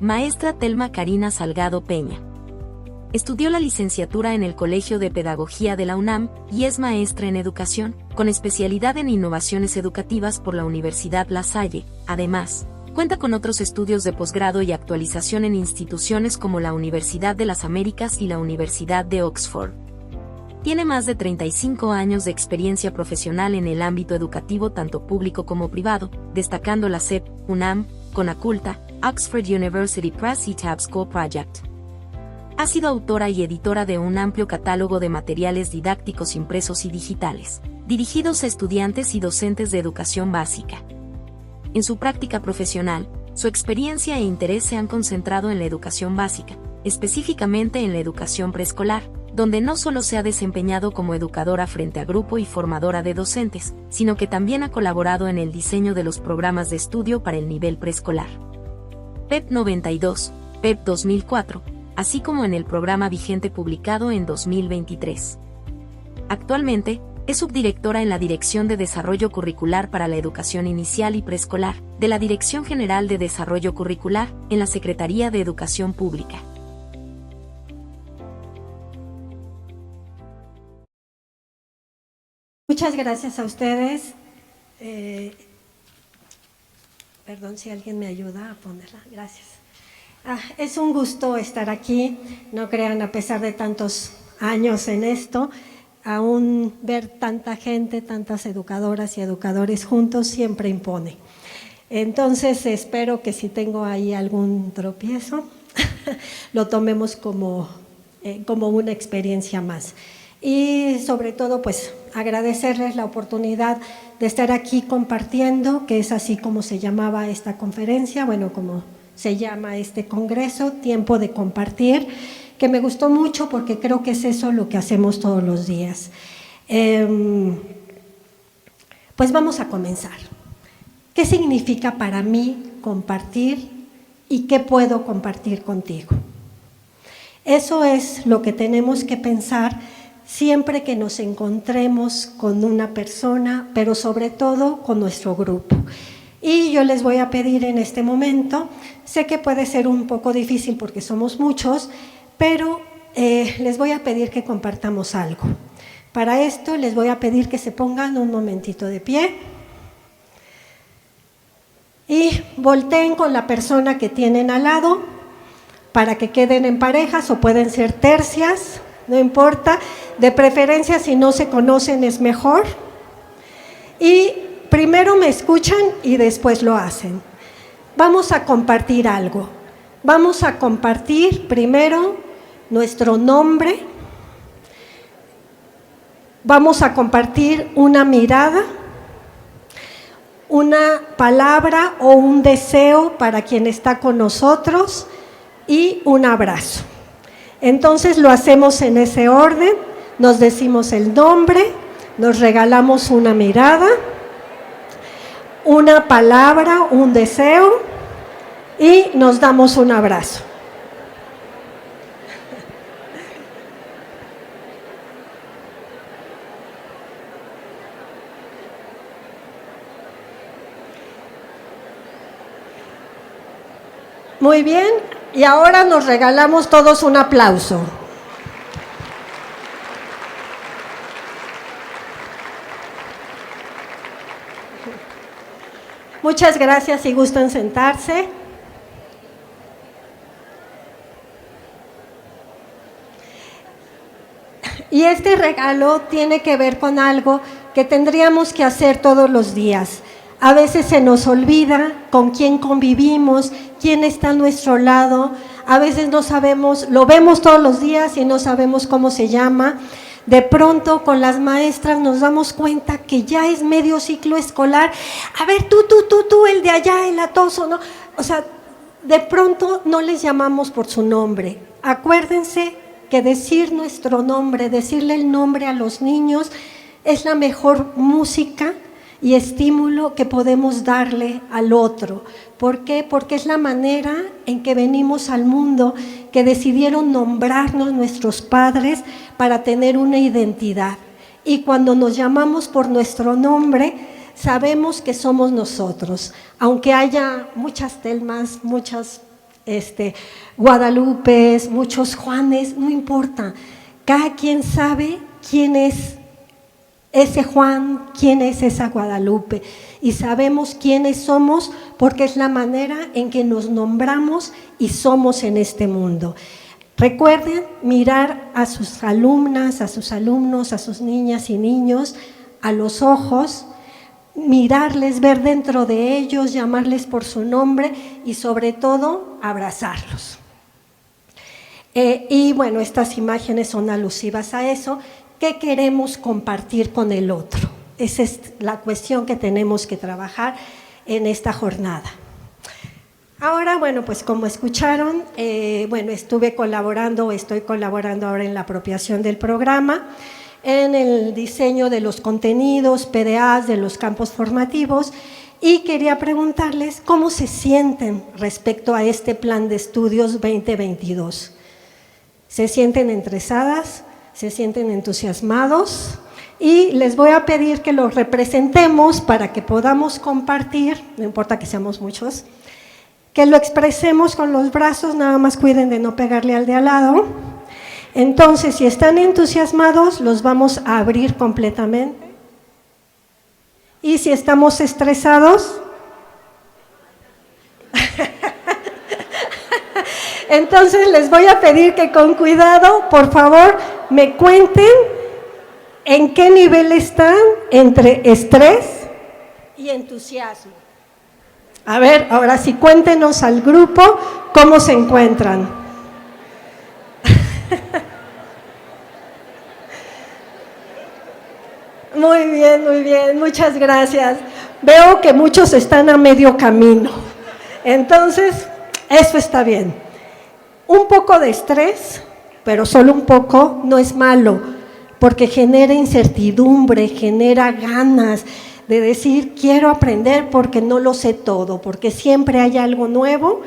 Maestra Telma Karina Salgado Peña. Estudió la licenciatura en el Colegio de Pedagogía de la UNAM y es maestra en educación, con especialidad en innovaciones educativas por la Universidad La Salle. Además, cuenta con otros estudios de posgrado y actualización en instituciones como la Universidad de las Américas y la Universidad de Oxford. Tiene más de 35 años de experiencia profesional en el ámbito educativo tanto público como privado, destacando la SEP, UNAM, Conaculta, Oxford University Press y Tab School Project. Ha sido autora y editora de un amplio catálogo de materiales didácticos impresos y digitales, dirigidos a estudiantes y docentes de educación básica. En su práctica profesional, su experiencia e interés se han concentrado en la educación básica, específicamente en la educación preescolar, donde no solo se ha desempeñado como educadora frente a grupo y formadora de docentes, sino que también ha colaborado en el diseño de los programas de estudio para el nivel preescolar. PEP 92, PEP 2004, así como en el programa vigente publicado en 2023. Actualmente, es subdirectora en la Dirección de Desarrollo Curricular para la Educación Inicial y Preescolar, de la Dirección General de Desarrollo Curricular, en la Secretaría de Educación Pública. Muchas gracias a ustedes. Perdón si alguien me ayuda a ponerla. Gracias. Es un gusto estar aquí. No crean, a pesar de tantos años en esto, aún ver tanta gente, tantas educadoras y educadores juntos siempre impone. Entonces espero que si tengo ahí algún tropiezo, lo tomemos como una experiencia más. Y sobre todo, pues, agradecerles la oportunidad de estar aquí compartiendo, que es así como se llamaba esta conferencia, bueno, como se llama este congreso, Tiempo de Compartir, que me gustó mucho porque creo que es eso lo que hacemos todos los días. Pues vamos a comenzar. ¿Qué significa para mí compartir y qué puedo compartir contigo? Eso es lo que tenemos que pensar siempre que nos encontremos con una persona, pero sobre todo con nuestro grupo. Y yo les voy a pedir en este momento, sé que puede ser un poco difícil porque somos muchos, pero les voy a pedir que compartamos algo. Para esto les voy a pedir que se pongan un momentito de pie y volteen con la persona que tienen al lado para que queden en parejas o pueden ser tercias, no importa, de preferencia si no se conocen es mejor. Y primero me escuchan y después lo hacen. Vamos a compartir algo. Vamos a compartir primero nuestro nombre. Vamos a compartir una mirada, una palabra o un deseo para quien está con nosotros y un abrazo. Entonces lo hacemos en ese orden, nos decimos el nombre, nos regalamos una mirada, una palabra, un deseo y nos damos un abrazo. Muy bien, y ahora nos regalamos todos un aplauso. Muchas gracias, si gustan sentarse. Y este regalo tiene que ver con algo que tendríamos que hacer todos los días. A veces se nos olvida con quién convivimos, quién está a nuestro lado. A veces no sabemos, lo vemos todos los días y no sabemos cómo se llama. De pronto con las maestras nos damos cuenta que ya es medio ciclo escolar. A ver, tú, el de allá, el atoso, ¿no? O sea, de pronto no les llamamos por su nombre. Acuérdense que decir nuestro nombre, decirle el nombre a los niños es la mejor música y estímulo que podemos darle al otro. ¿Por qué? Porque es la manera en que venimos al mundo, que decidieron nombrarnos nuestros padres para tener una identidad. Y cuando nos llamamos por nuestro nombre, sabemos que somos nosotros. Aunque haya muchas Telmas, muchas Guadalupes, muchos Juanes, no importa. Cada quien sabe quién es ese Juan, quién es esa Guadalupe, y sabemos quiénes somos porque es la manera en que nos nombramos y somos en este mundo. Recuerden mirar a sus alumnas, a sus alumnos, a sus niñas y niños a los ojos, mirarles, ver dentro de ellos, llamarles por su nombre y sobre todo abrazarlos. Y bueno, estas imágenes son alusivas a eso. ¿Qué queremos compartir con el otro? Esa es la cuestión que tenemos que trabajar en esta jornada. Ahora, bueno, pues como escucharon, estoy colaborando ahora en la apropiación del programa, en el diseño de los contenidos, PDAs, de los campos formativos, y quería preguntarles cómo se sienten respecto a este plan de estudios 2022. ¿Se sienten interesadas? ¿Se sienten entusiasmados? Y les voy a pedir que los representemos para que podamos compartir, no importa que seamos muchos, que lo expresemos con los brazos, nada más cuiden de no pegarle al de al lado. Entonces, si están entusiasmados, los vamos a abrir completamente. Y si estamos estresados, entonces les voy a pedir que con cuidado, por favor, me cuenten en qué nivel están entre estrés y entusiasmo. A ver, ahora sí, cuéntenos al grupo cómo se encuentran. Muy bien, muchas gracias. Veo que muchos están a medio camino, entonces eso está bien. Un poco de estrés, pero solo un poco, no es malo, porque genera incertidumbre, genera ganas de decir, quiero aprender porque no lo sé todo, porque siempre hay algo nuevo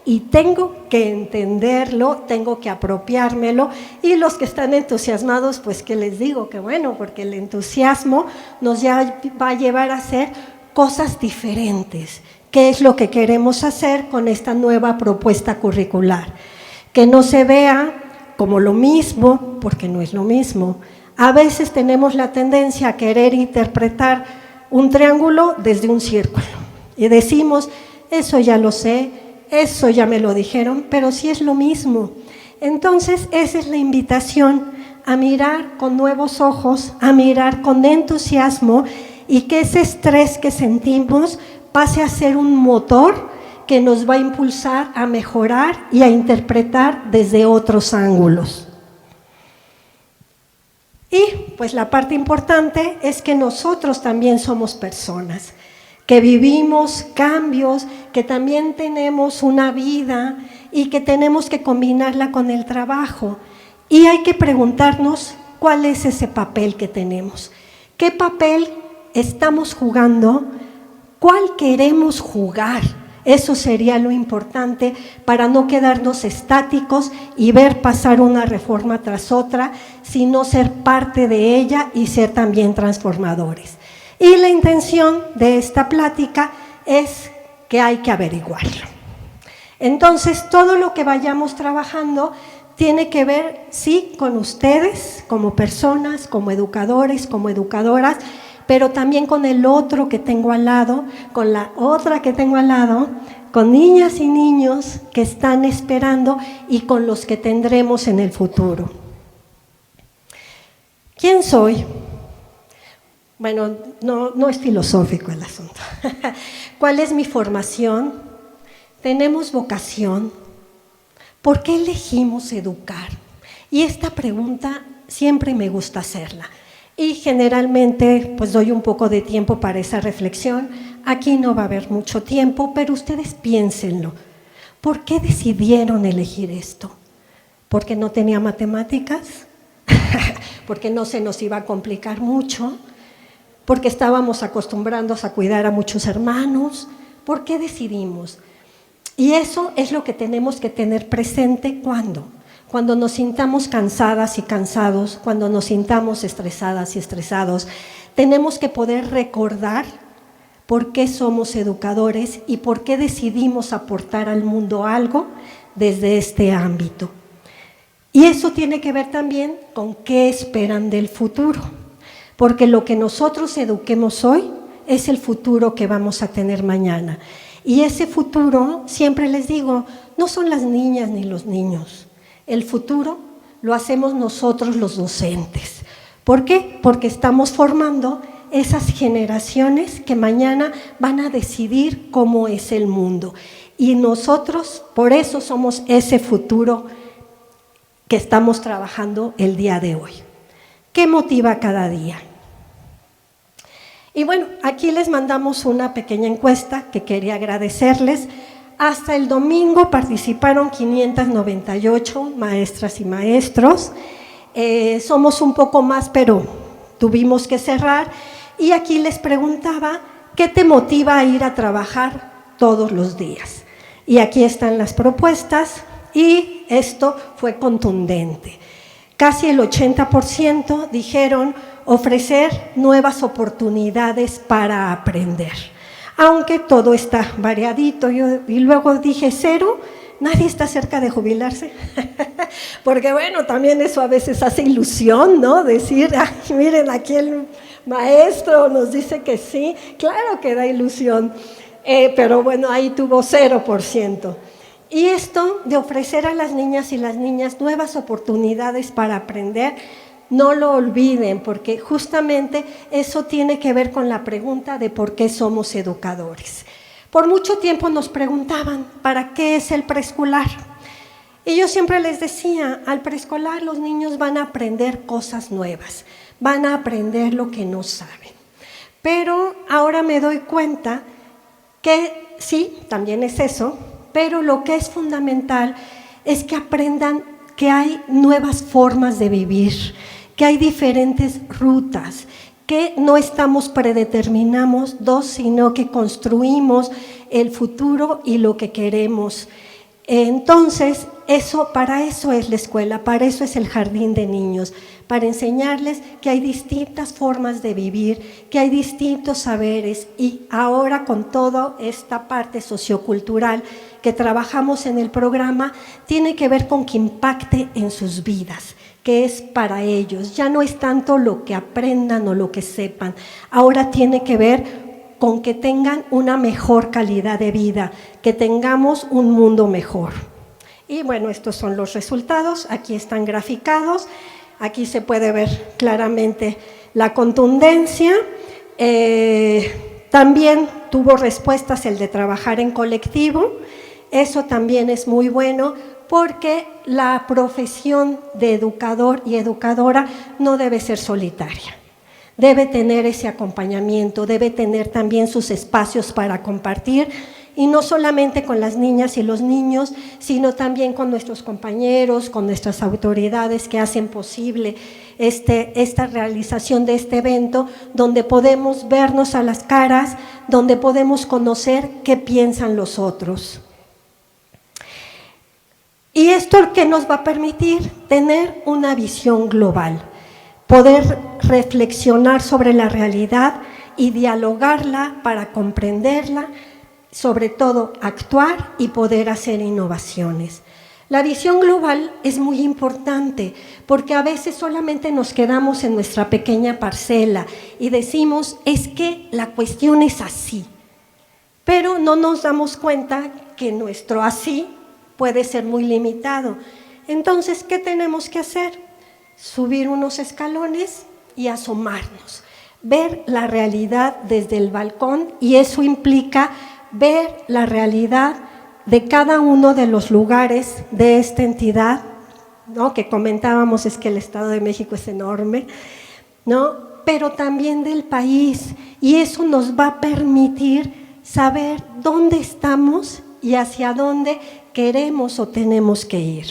y tengo que entenderlo, tengo que apropiármelo. Y los que están entusiasmados, pues ¿qué les digo? Que bueno, porque el entusiasmo nos ya va a llevar a hacer cosas diferentes. ¿Qué es lo que queremos hacer con esta nueva propuesta curricular? Que no se vea como lo mismo, porque no es lo mismo. A veces tenemos la tendencia a querer interpretar un triángulo desde un círculo y decimos, eso ya lo sé, eso ya me lo dijeron, pero sí es lo mismo. Entonces, esa es la invitación, a mirar con nuevos ojos, a mirar con entusiasmo y que ese estrés que sentimos pase a ser un motor que nos va a impulsar a mejorar y a interpretar desde otros ángulos. Y pues la parte importante es que nosotros también somos personas, que vivimos cambios, que también tenemos una vida y que tenemos que combinarla con el trabajo. Y hay que preguntarnos cuál es ese papel que tenemos. ¿Qué papel estamos jugando? ¿Cuál queremos jugar? Eso sería lo importante para no quedarnos estáticos y ver pasar una reforma tras otra, sino ser parte de ella y ser también transformadores. Y la intención de esta plática es que hay que averiguarlo. Entonces, todo lo que vayamos trabajando tiene que ver, sí, con ustedes como personas, como educadores, como educadoras, pero también con el otro que tengo al lado, con la otra que tengo al lado, con niñas y niños que están esperando y con los que tendremos en el futuro. ¿Quién soy? Bueno, no es filosófico el asunto. ¿Cuál es mi formación? ¿Tenemos vocación? ¿Por qué elegimos educar? Y esta pregunta siempre me gusta hacerla. Y generalmente pues doy un poco de tiempo para esa reflexión. Aquí no va a haber mucho tiempo, pero ustedes piénsenlo. ¿Por qué decidieron elegir esto? ¿Porque no tenía matemáticas? ¿Porque no se nos iba a complicar mucho? ¿Porque estábamos acostumbrados a cuidar a muchos hermanos? ¿Por qué decidimos? Y eso es lo que tenemos que tener presente cuando nos sintamos cansadas y cansados, cuando nos sintamos estresadas y estresados, tenemos que poder recordar por qué somos educadores y por qué decidimos aportar al mundo algo desde este ámbito. Y eso tiene que ver también con qué esperan del futuro, porque lo que nosotros eduquemos hoy es el futuro que vamos a tener mañana. Y ese futuro, siempre les digo, no son las niñas ni los niños. El futuro lo hacemos nosotros los docentes. ¿Por qué? Porque estamos formando esas generaciones que mañana van a decidir cómo es el mundo. Y nosotros, por eso somos ese futuro que estamos trabajando el día de hoy. ¿Qué motiva cada día? Y bueno, aquí les mandamos una pequeña encuesta que quería agradecerles. Hasta el domingo participaron 598 maestras y maestros. Somos un poco más, pero tuvimos que cerrar. Y aquí les preguntaba, ¿qué te motiva a ir a trabajar todos los días? Y aquí están las propuestas y esto fue contundente. Casi el 80% dijeron ofrecer nuevas oportunidades para aprender. Aunque todo está variadito, y luego dije, cero, nadie está cerca de jubilarse. Porque bueno, también eso a veces hace ilusión, ¿no? Decir, ay, miren, aquí el maestro nos dice que sí, claro que da ilusión. Pero bueno, ahí tuvo 0%. Y esto de ofrecer a las niñas y las niñas nuevas oportunidades para aprender, no lo olviden, porque justamente eso tiene que ver con la pregunta de por qué somos educadores. Por mucho tiempo nos preguntaban, ¿para qué es el preescolar? Y yo siempre les decía, al preescolar los niños van a aprender cosas nuevas, van a aprender lo que no saben. Pero ahora me doy cuenta que sí, también es eso, pero lo que es fundamental es que aprendan que hay nuevas formas de vivir, que hay diferentes rutas, que no estamos predeterminados, sino que construimos el futuro y lo que queremos. Entonces, para eso es la escuela, para eso es el jardín de niños, para enseñarles que hay distintas formas de vivir, que hay distintos saberes, y ahora con toda esta parte sociocultural que trabajamos en el programa, tiene que ver con que impacte en sus vidas, que es para ellos. Ya no es tanto lo que aprendan o lo que sepan, ahora tiene que ver con que tengan una mejor calidad de vida, que tengamos un mundo mejor. Y bueno, estos son los resultados, aquí están graficados, aquí se puede ver claramente la contundencia. También tuvo respuestas el de trabajar en colectivo, eso también es muy bueno, porque la profesión de educador y educadora no debe ser solitaria. Debe tener ese acompañamiento, debe tener también sus espacios para compartir, y no solamente con las niñas y los niños, sino también con nuestros compañeros, con nuestras autoridades que hacen posible esta realización de este evento, donde podemos vernos a las caras, donde podemos conocer qué piensan los otros. Y esto que nos va a permitir tener una visión global, poder reflexionar sobre la realidad y dialogarla para comprenderla, sobre todo actuar y poder hacer innovaciones. La visión global es muy importante porque a veces solamente nos quedamos en nuestra pequeña parcela y decimos, es que la cuestión es así, pero no nos damos cuenta que nuestro así puede ser muy limitado. Entonces, ¿qué tenemos que hacer? Subir unos escalones y asomarnos, ver la realidad desde el balcón, y eso implica ver la realidad de cada uno de los lugares de esta entidad, ¿no? Que comentábamos, es que el Estado de México es enorme, ¿no? Pero también del país, y eso nos va a permitir saber dónde estamos y hacia dónde queremos o tenemos que ir.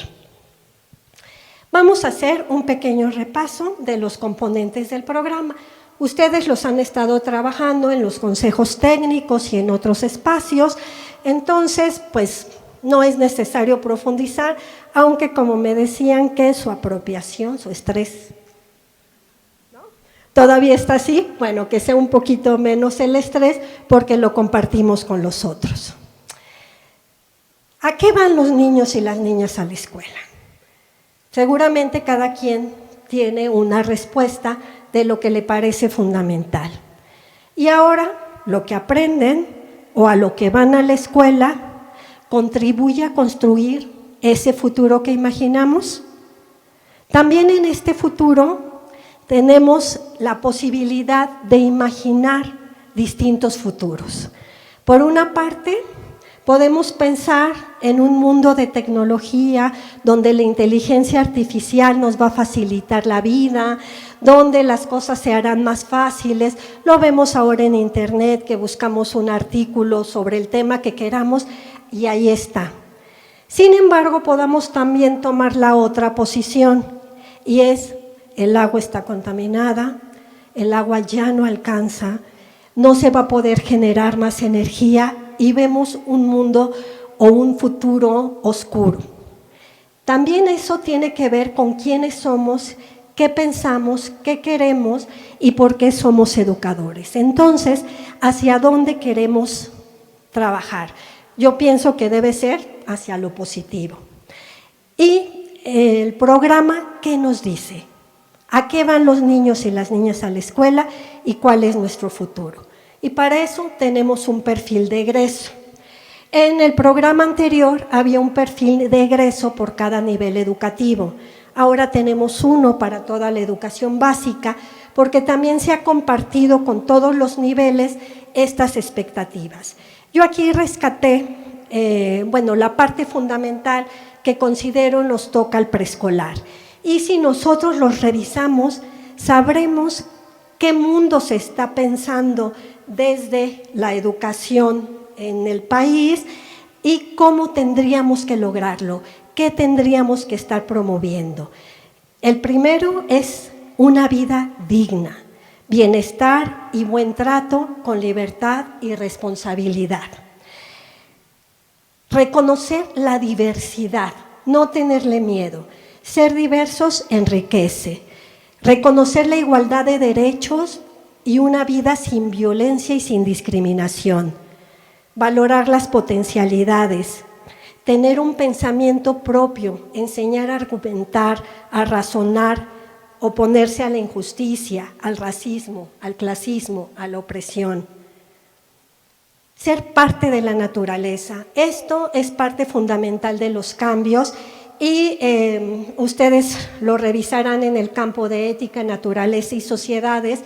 Vamos a hacer un pequeño repaso de los componentes del programa. Ustedes los han estado trabajando en los consejos técnicos y en otros espacios, entonces pues no es necesario profundizar, aunque como me decían que su apropiación, su estrés, ¿no? ¿Todavía está así? Bueno, que sea un poquito menos el estrés porque lo compartimos con los otros. ¿A qué van los niños y las niñas a la escuela? Seguramente cada quien tiene una respuesta de lo que le parece fundamental. Y ahora, lo que aprenden o a lo que van a la escuela contribuye a construir ese futuro que imaginamos. También en este futuro tenemos la posibilidad de imaginar distintos futuros. Por una parte, podemos pensar en un mundo de tecnología donde la inteligencia artificial nos va a facilitar la vida, donde las cosas se harán más fáciles. Lo vemos ahora en internet, que buscamos un artículo sobre el tema que queramos y ahí está. Sin embargo, podamos también tomar la otra posición y es: el agua está contaminada, el agua ya no alcanza, no se va a poder generar más energía y vemos un mundo o un futuro oscuro. También eso tiene que ver con quiénes somos, qué pensamos, qué queremos y por qué somos educadores. Entonces, ¿hacia dónde queremos trabajar? Yo pienso que debe ser hacia lo positivo. Y el programa, ¿qué nos dice? ¿A qué van los niños y las niñas a la escuela y cuál es nuestro futuro? Y para eso tenemos un perfil de egreso. En el programa anterior había un perfil de egreso por cada nivel educativo. Ahora tenemos uno para toda la educación básica, porque también se ha compartido con todos los niveles estas expectativas. Yo aquí rescaté, la parte fundamental que considero nos toca al preescolar. Y si nosotros los revisamos, sabremos qué mundo se está pensando desde la educación en el país y cómo tendríamos que lograrlo, qué tendríamos que estar promoviendo. El primero es una vida digna, bienestar y buen trato con libertad y responsabilidad. Reconocer la diversidad, no tenerle miedo. Ser diversos enriquece. Reconocer la igualdad de derechos y una vida sin violencia y sin discriminación. Valorar las potencialidades. Tener un pensamiento propio, enseñar a argumentar, a razonar, oponerse a la injusticia, al racismo, al clasismo, a la opresión. Ser parte de la naturaleza. Esto es parte fundamental de los cambios y ustedes lo revisarán en el campo de ética, naturaleza y sociedades.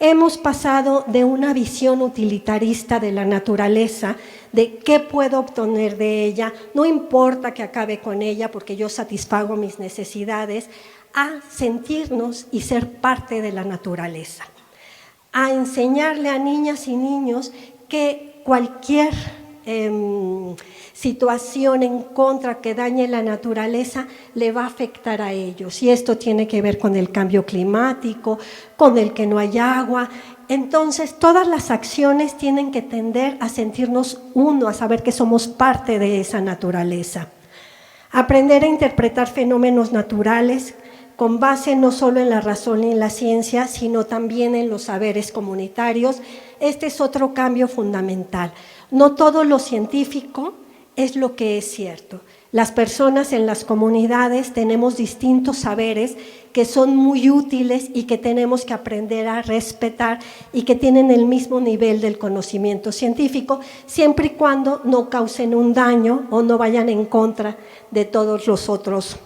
Hemos pasado de una visión utilitarista de la naturaleza, de qué puedo obtener de ella, no importa que acabe con ella porque yo satisfago mis necesidades, a sentirnos y ser parte de la naturaleza, a enseñarle a niñas y niños que cualquier situación en contra que dañe la naturaleza le va a afectar a ellos. Y esto tiene que ver con el cambio climático, con el que no hay agua. Entonces, todas las acciones tienen que tender a sentirnos uno, a saber que somos parte de esa naturaleza. Aprender a interpretar fenómenos naturales con base no solo en la razón y en la ciencia, sino también en los saberes comunitarios. Este es otro cambio fundamental. No todo lo científico es lo que es cierto. Las personas en las comunidades tenemos distintos saberes que son muy útiles y que tenemos que aprender a respetar y que tienen el mismo nivel del conocimiento científico, siempre y cuando no causen un daño o no vayan en contra de todos los otros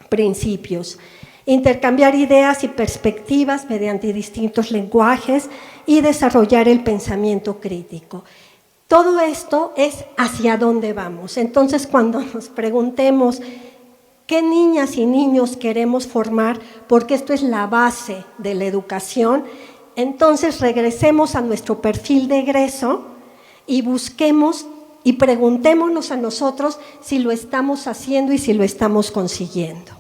principios. Intercambiar ideas y perspectivas mediante distintos lenguajes y desarrollar el pensamiento crítico. Todo esto es hacia dónde vamos. Entonces, cuando nos preguntemos qué niñas y niños queremos formar, porque esto es la base de la educación, entonces regresemos a nuestro perfil de egreso y busquemos y preguntémonos a nosotros si lo estamos haciendo y si lo estamos consiguiendo.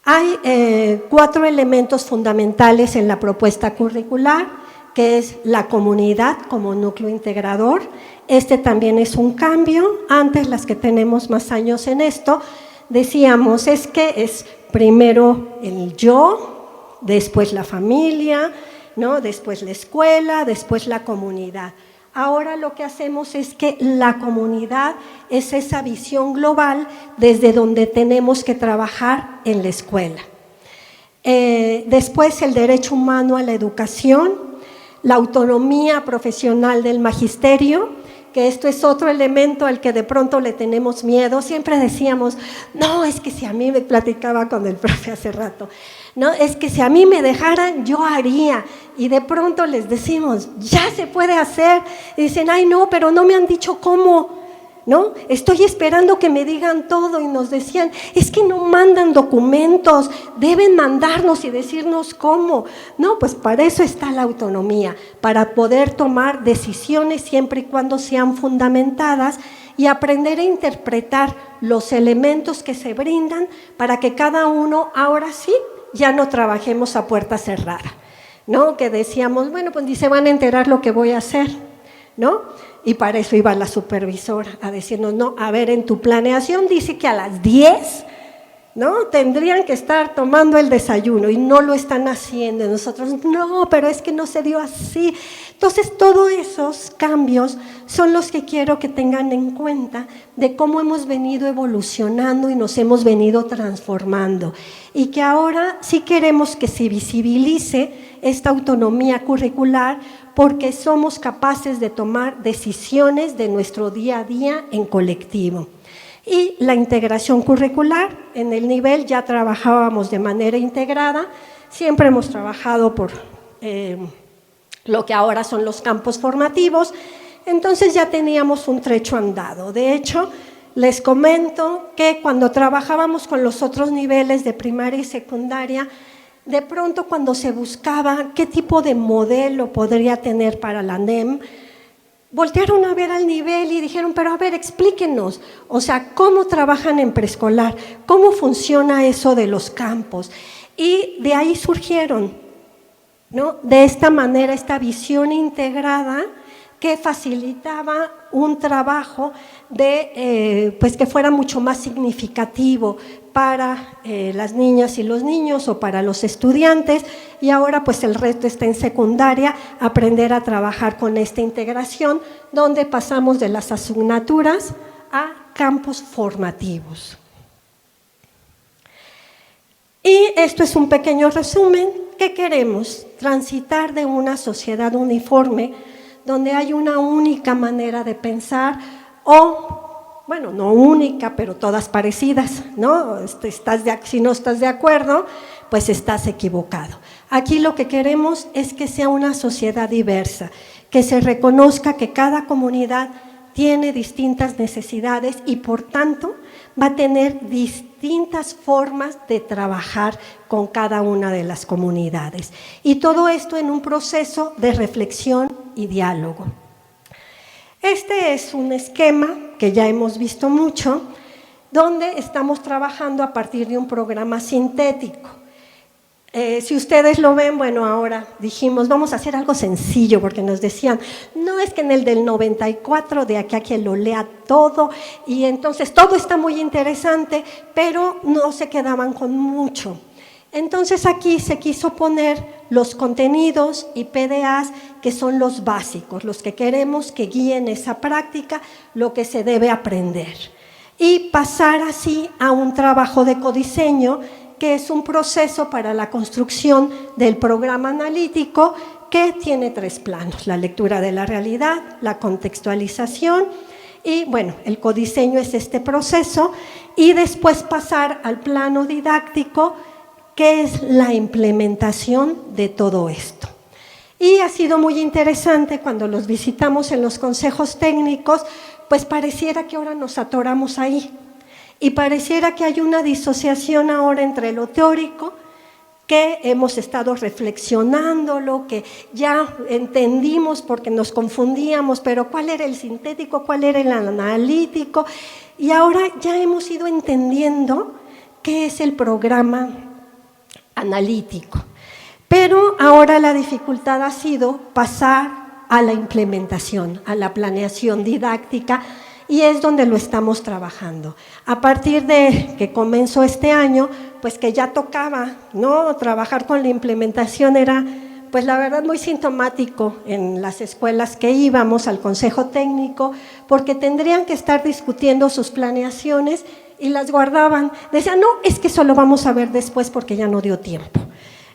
Hay 4 elementos fundamentales en la propuesta curricular, que es la comunidad como núcleo integrador. Este también es un cambio. Antes, las que tenemos más años en esto, decíamos es que es primero el yo, después la familia, ¿no? Después la escuela, después la comunidad. Ahora lo que hacemos es que la comunidad es esa visión global desde donde tenemos que trabajar en la escuela. Después el derecho humano a la educación, la autonomía profesional del magisterio, que esto es otro elemento al que de pronto le tenemos miedo. Siempre decíamos, no, es que si a mí, me platicaba con el profe hace rato, no, es que si a mí me dejaran, yo haría. Y de pronto les decimos, ya se puede hacer. Y dicen, ay no, pero no me han dicho cómo, ¿no? Estoy esperando que me digan todo. Y nos decían, es que no mandan documentos, deben mandarnos y decirnos cómo. No, pues para eso está la autonomía, para poder tomar decisiones siempre y cuando sean fundamentadas y aprender a interpretar los elementos que se brindan para que cada uno, ahora sí, ya no trabajemos a puerta cerrada, ¿no? Que decíamos, bueno, pues ni se van a enterar lo que voy a hacer, ¿no? Y para eso iba la supervisora a decirnos, no, a ver, en tu planeación dice que a las 10, ¿no? Tendrían que estar tomando el desayuno y no lo están haciendo. Y nosotros, no, pero es que no se dio así. Entonces, todos esos cambios son los que quiero que tengan en cuenta de cómo hemos venido evolucionando y nos hemos venido transformando. Y que ahora sí queremos que se visibilice esta autonomía curricular porque somos capaces de tomar decisiones de nuestro día a día en colectivo. Y la integración curricular, en el nivel ya trabajábamos de manera integrada, siempre hemos trabajado por lo que ahora son los campos formativos, entonces ya teníamos un trecho andado. De hecho, les comento que cuando trabajábamos con los otros niveles de primaria y secundaria, de pronto cuando se buscaba qué tipo de modelo podría tener para la NEM, voltearon a ver al nivel y dijeron, pero a ver, explíquenos, o sea, ¿cómo trabajan en preescolar? ¿Cómo funciona eso de los campos? Y de ahí surgieron, ¿no? De esta manera, esta visión integrada que facilitaba un trabajo de, pues que fuera mucho más significativo para las niñas y los niños o para los estudiantes, y ahora pues el resto está en secundaria, aprender a trabajar con esta integración, donde pasamos de las asignaturas a campos formativos. Y esto es un pequeño resumen. ¿Qué queremos? Transitar de una sociedad uniforme, donde hay una única manera de pensar o, bueno, no única, pero todas parecidas, ¿no? Si no estás de acuerdo, pues estás equivocado. Aquí lo que queremos es que sea una sociedad diversa, que se reconozca que cada comunidad tiene distintas necesidades y por tanto va a tener distintas formas de trabajar con cada una de las comunidades. Y todo esto en un proceso de reflexión y diálogo. Este es un esquema que ya hemos visto mucho, donde estamos trabajando a partir de un programa sintético. Si ustedes lo ven, bueno, ahora dijimos, vamos a hacer algo sencillo, porque nos decían, no es que en el del 94, de aquí a que lo lea todo, y entonces todo está muy interesante, pero no se quedaban con mucho. Entonces aquí se quiso poner los contenidos y PDAs que son los básicos, los que queremos que guíen esa práctica, lo que se debe aprender. Y pasar así a un trabajo de codiseño, que es un proceso para la construcción del programa analítico que tiene 3 planos: la lectura de la realidad, la contextualización y, bueno, el codiseño es este proceso, y después pasar al plano didáctico, que es la implementación de todo esto. Y ha sido muy interesante cuando los visitamos en los consejos técnicos, pues pareciera que ahora nos atoramos ahí. Y pareciera que hay una disociación ahora entre lo teórico, que hemos estado reflexionándolo, que ya entendimos porque nos confundíamos, pero ¿cuál era el sintético? ¿Cuál era el analítico? Y ahora ya hemos ido entendiendo qué es el programa analítico. Pero ahora la dificultad ha sido pasar a la implementación, a la planeación didáctica, y es donde lo estamos trabajando. A partir de que comenzó este año, pues que ya tocaba, ¿no? Trabajar con la implementación era, pues la verdad, muy sintomático en las escuelas que íbamos al consejo técnico, porque tendrían que estar discutiendo sus planeaciones y las guardaban. Decían, no, es que eso lo vamos a ver después porque ya no dio tiempo,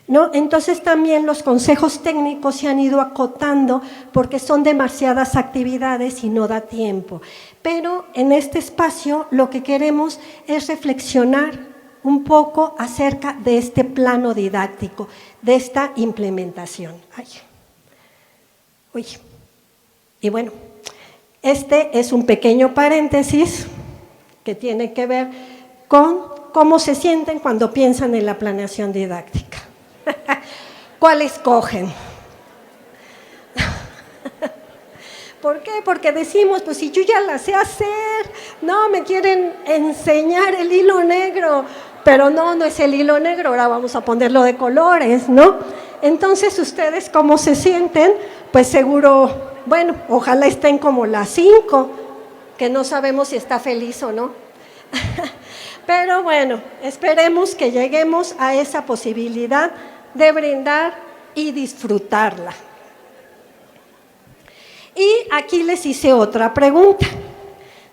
¿no? Entonces también los consejos técnicos se han ido acotando porque son demasiadas actividades y no da tiempo. Pero en este espacio lo que queremos es reflexionar un poco acerca de este plano didáctico, de esta implementación. Ay. Uy. Y bueno, este es un pequeño paréntesis que tiene que ver con cómo se sienten cuando piensan en la planeación didáctica. ¿Cuál escogen? ¿Por qué? Porque decimos, pues si yo ya la sé hacer, no, me quieren enseñar el hilo negro, pero no es el hilo negro, ahora vamos a ponerlo de colores, ¿no? Entonces, ¿ustedes cómo se sienten? Pues seguro, bueno, ojalá estén como las 5, que no sabemos si está feliz o no. Pero bueno, esperemos que lleguemos a esa posibilidad de brindar y disfrutarla. Y aquí les hice otra pregunta.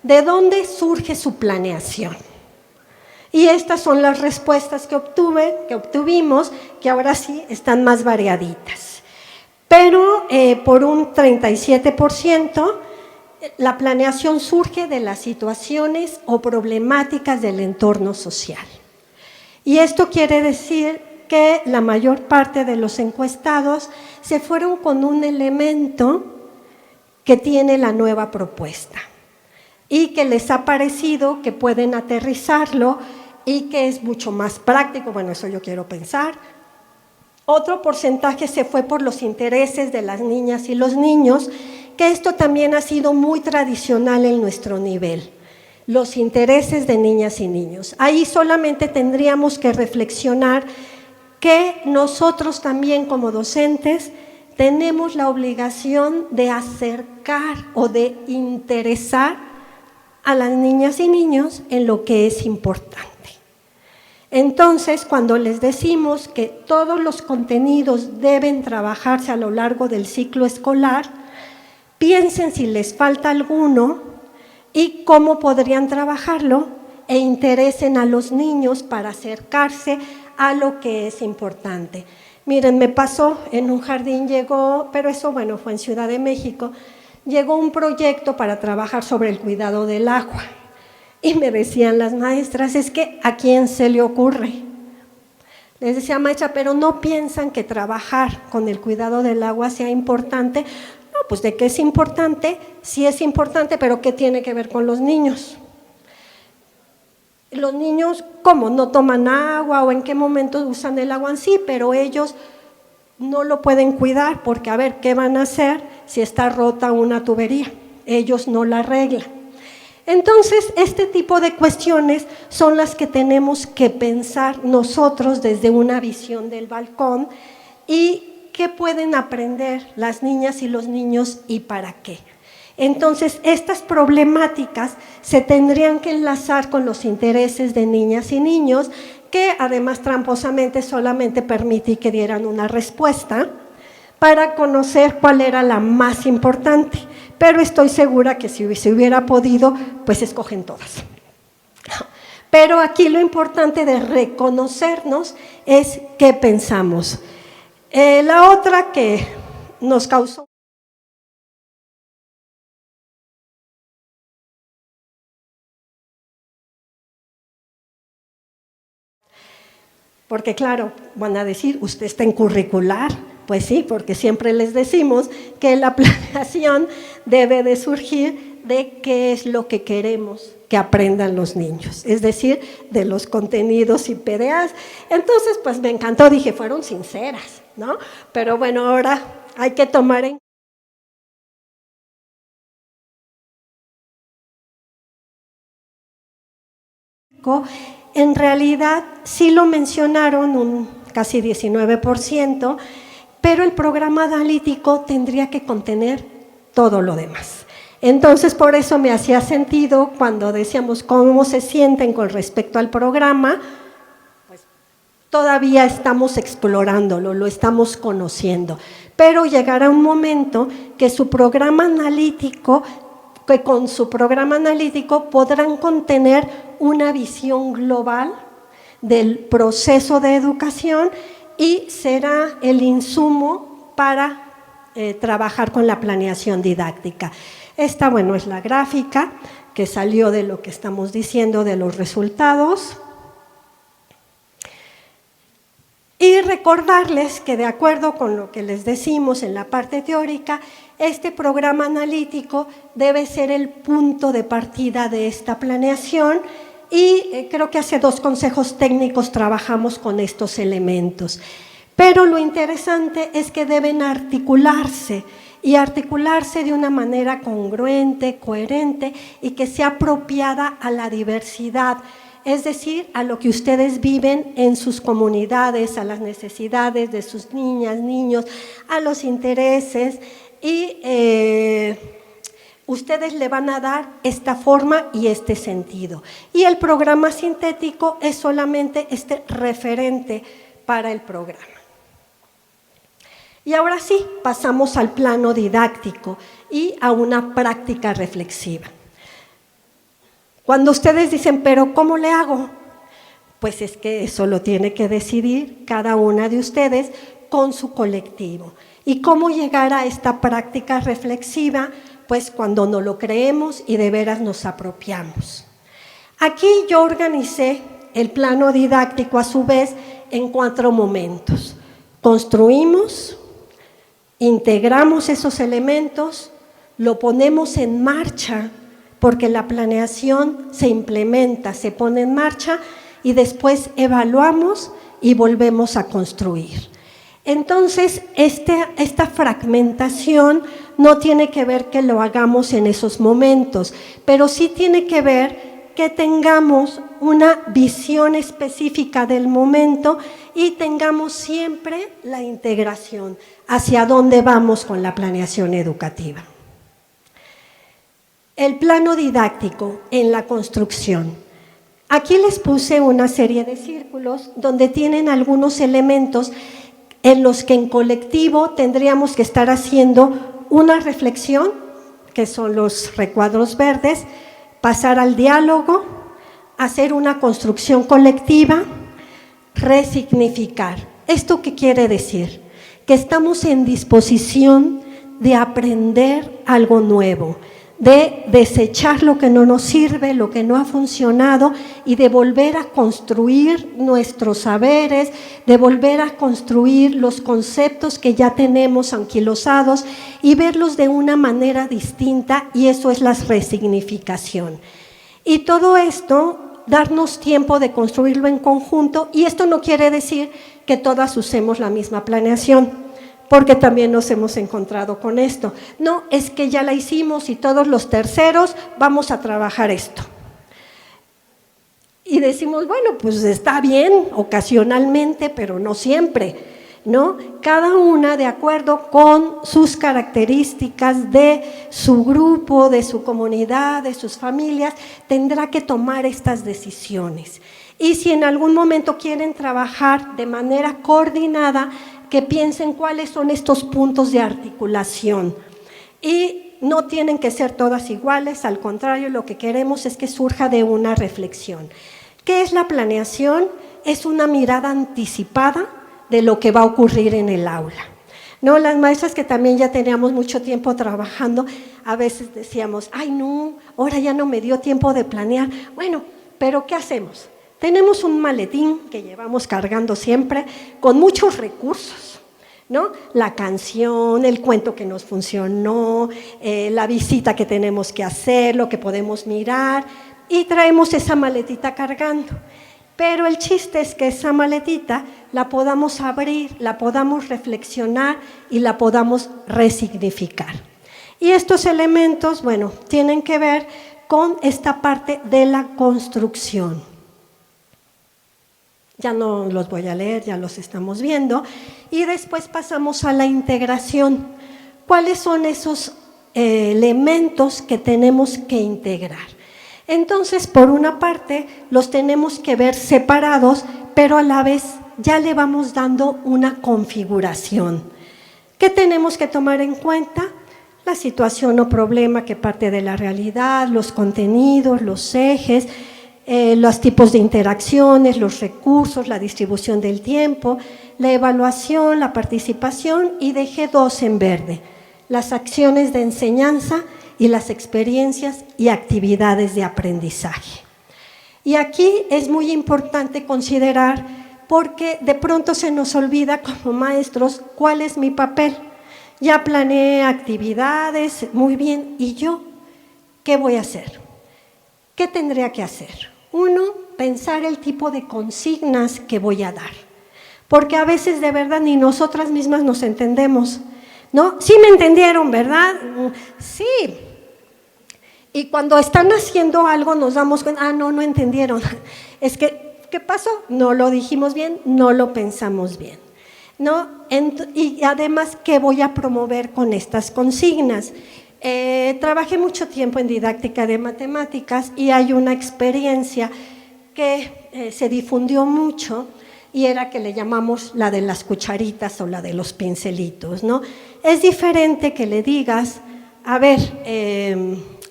¿De dónde surge su planeación? Y estas son las respuestas que obtuvimos, que ahora sí están más variaditas. Pero por un 37%, la planeación surge de las situaciones o problemáticas del entorno social. Y esto quiere decir que la mayor parte de los encuestados se fueron con un elemento que tiene la nueva propuesta y que les ha parecido que pueden aterrizarlo y que es mucho más práctico, bueno, eso yo quiero pensar. Otro porcentaje se fue por los intereses de las niñas y los niños, que esto también ha sido muy tradicional en nuestro nivel, los intereses de niñas y niños. Ahí solamente tendríamos que reflexionar que nosotros también como docentes tenemos la obligación de acercar o de interesar a las niñas y niños en lo que es importante. Entonces, cuando les decimos que todos los contenidos deben trabajarse a lo largo del ciclo escolar, piensen si les falta alguno y cómo podrían trabajarlo e interesen a los niños para acercarse a lo que es importante. Miren, me pasó en un jardín, llegó, pero eso bueno, fue en Ciudad de México, llegó un proyecto para trabajar sobre el cuidado del agua. Y me decían las maestras, es que ¿a quién se le ocurre? Les decía, maestra, pero ¿no piensan que trabajar con el cuidado del agua sea importante? No, pues ¿de qué es importante? Sí es importante, pero ¿qué tiene que ver con los niños? Los niños, ¿cómo? ¿No toman agua o en qué momento usan el agua en sí? Pero ellos no lo pueden cuidar porque, a ver, ¿qué van a hacer si está rota una tubería? Ellos no la arreglan. Entonces, este tipo de cuestiones son las que tenemos que pensar nosotros desde una visión del balcón y qué pueden aprender las niñas y los niños y para qué. Entonces, estas problemáticas se tendrían que enlazar con los intereses de niñas y niños, que además tramposamente solamente permití que dieran una respuesta para conocer cuál era la más importante. Pero estoy segura que si se hubiera podido, pues escogen todas. Pero aquí lo importante de reconocernos es qué pensamos. La otra que nos causó porque claro, van a decir, usted está en curricular. Pues sí, porque siempre les decimos que la planeación debe de surgir de qué es lo que queremos que aprendan los niños, es decir, de los contenidos y PDAs. Entonces, pues me encantó, dije, fueron sinceras, ¿no? Pero bueno, ahora hay que tomar en en realidad sí lo mencionaron un casi 19%, pero el programa analítico tendría que contener todo lo demás. Entonces, por eso me hacía sentido cuando decíamos cómo se sienten con respecto al programa, pues todavía estamos explorándolo, lo estamos conociendo, pero llegará un momento que su programa analítico, que con su programa analítico podrán contener una visión global del proceso de educación y será el insumo para trabajar con la planeación didáctica. Esta, bueno, es la gráfica que salió de lo que estamos diciendo de los resultados. Y recordarles que de acuerdo con lo que les decimos en la parte teórica, este programa analítico debe ser el punto de partida de esta planeación y creo que hace 2 consejos técnicos trabajamos con estos elementos. Pero lo interesante es que deben articularse y articularse de una manera congruente, coherente y que sea apropiada a la diversidad, es decir, a lo que ustedes viven en sus comunidades, a las necesidades de sus niñas, niños, a los intereses y ustedes le van a dar esta forma y este sentido. Y el programa sintético es solamente este referente para el programa. Y ahora sí, pasamos al plano didáctico y a una práctica reflexiva. Cuando ustedes dicen, pero ¿cómo le hago? Pues es que eso lo tiene que decidir cada una de ustedes con su colectivo. ¿Y cómo llegar a esta práctica reflexiva? Pues cuando no lo creemos y de veras nos apropiamos. Aquí yo organicé el plano didáctico a su vez en 4 momentos. Construimos, integramos esos elementos, lo ponemos en marcha, porque la planeación se implementa, se pone en marcha y después evaluamos y volvemos a construir. Entonces, esta fragmentación no tiene que ver que lo hagamos en esos momentos, pero sí tiene que ver que tengamos una visión específica del momento y tengamos siempre la integración hacia dónde vamos con la planeación educativa. El plano didáctico en la construcción. Aquí les puse una serie de círculos donde tienen algunos elementos en los que en colectivo tendríamos que estar haciendo una reflexión, que son los recuadros verdes, pasar al diálogo, hacer una construcción colectiva, resignificar. ¿Esto qué quiere decir? Que estamos en disposición de aprender algo nuevo, de desechar lo que no nos sirve, lo que no ha funcionado y de volver a construir nuestros saberes, de volver a construir los conceptos que ya tenemos anquilosados y verlos de una manera distinta, y eso es la resignificación. Y todo esto, darnos tiempo de construirlo en conjunto, y esto no quiere decir que todas usemos la misma planeación, porque también nos hemos encontrado con esto. No, es que ya la hicimos y todos los terceros vamos a trabajar esto. Y decimos, bueno, pues está bien ocasionalmente, pero no siempre, ¿no? Cada una de acuerdo con sus características de su grupo, de su comunidad, de sus familias, tendrá que tomar estas decisiones. Y si en algún momento quieren trabajar de manera coordinada, que piensen cuáles son estos puntos de articulación. Y no tienen que ser todas iguales, al contrario, lo que queremos es que surja de una reflexión. ¿Qué es la planeación? Es una mirada anticipada de lo que va a ocurrir en el aula. No, las maestras que también ya teníamos mucho tiempo trabajando, a veces decíamos, ay no, ahora ya no me dio tiempo de planear. Bueno, pero ¿qué hacemos? Tenemos un maletín que llevamos cargando siempre con muchos recursos, ¿no? La canción, el cuento que nos funcionó, la visita que tenemos que hacer, lo que podemos mirar, y traemos esa maletita cargando. Pero el chiste es que esa maletita la podamos abrir, la podamos reflexionar y la podamos resignificar. Y estos elementos, bueno, tienen que ver con esta parte de la construcción. Ya no los voy a leer, ya los estamos viendo. Y después pasamos a la integración. ¿Cuáles son esos elementos que tenemos que integrar. Entonces, por una parte, los tenemos que ver separados, pero a la vez ya le vamos dando una configuración. ¿Qué tenemos que tomar en cuenta? La situación o problema que parte de la realidad, los contenidos, los ejes, los tipos de interacciones, los recursos, la distribución del tiempo, la evaluación, la participación, y dejé 2 en verde: las acciones de enseñanza y las experiencias y actividades de aprendizaje. Y aquí es muy importante considerar, porque de pronto se nos olvida como maestros cuál es mi papel. Ya planeé actividades, muy bien, ¿y yo qué voy a hacer? ¿Qué tendría que hacer? 1, pensar el tipo de consignas que voy a dar, porque a veces de verdad ni nosotras mismas nos entendemos, ¿no? Sí me entendieron, ¿verdad? Sí. Y cuando están haciendo algo nos damos cuenta, no entendieron. Es que, ¿qué pasó? No lo dijimos bien, no lo pensamos bien, ¿no? Y además, ¿qué voy a promover con estas consignas? Trabajé mucho tiempo en didáctica de matemáticas y hay una experiencia que se difundió mucho, y era que le llamamos la de las cucharitas o la de los pincelitos, ¿no? Es diferente que le digas, a ver,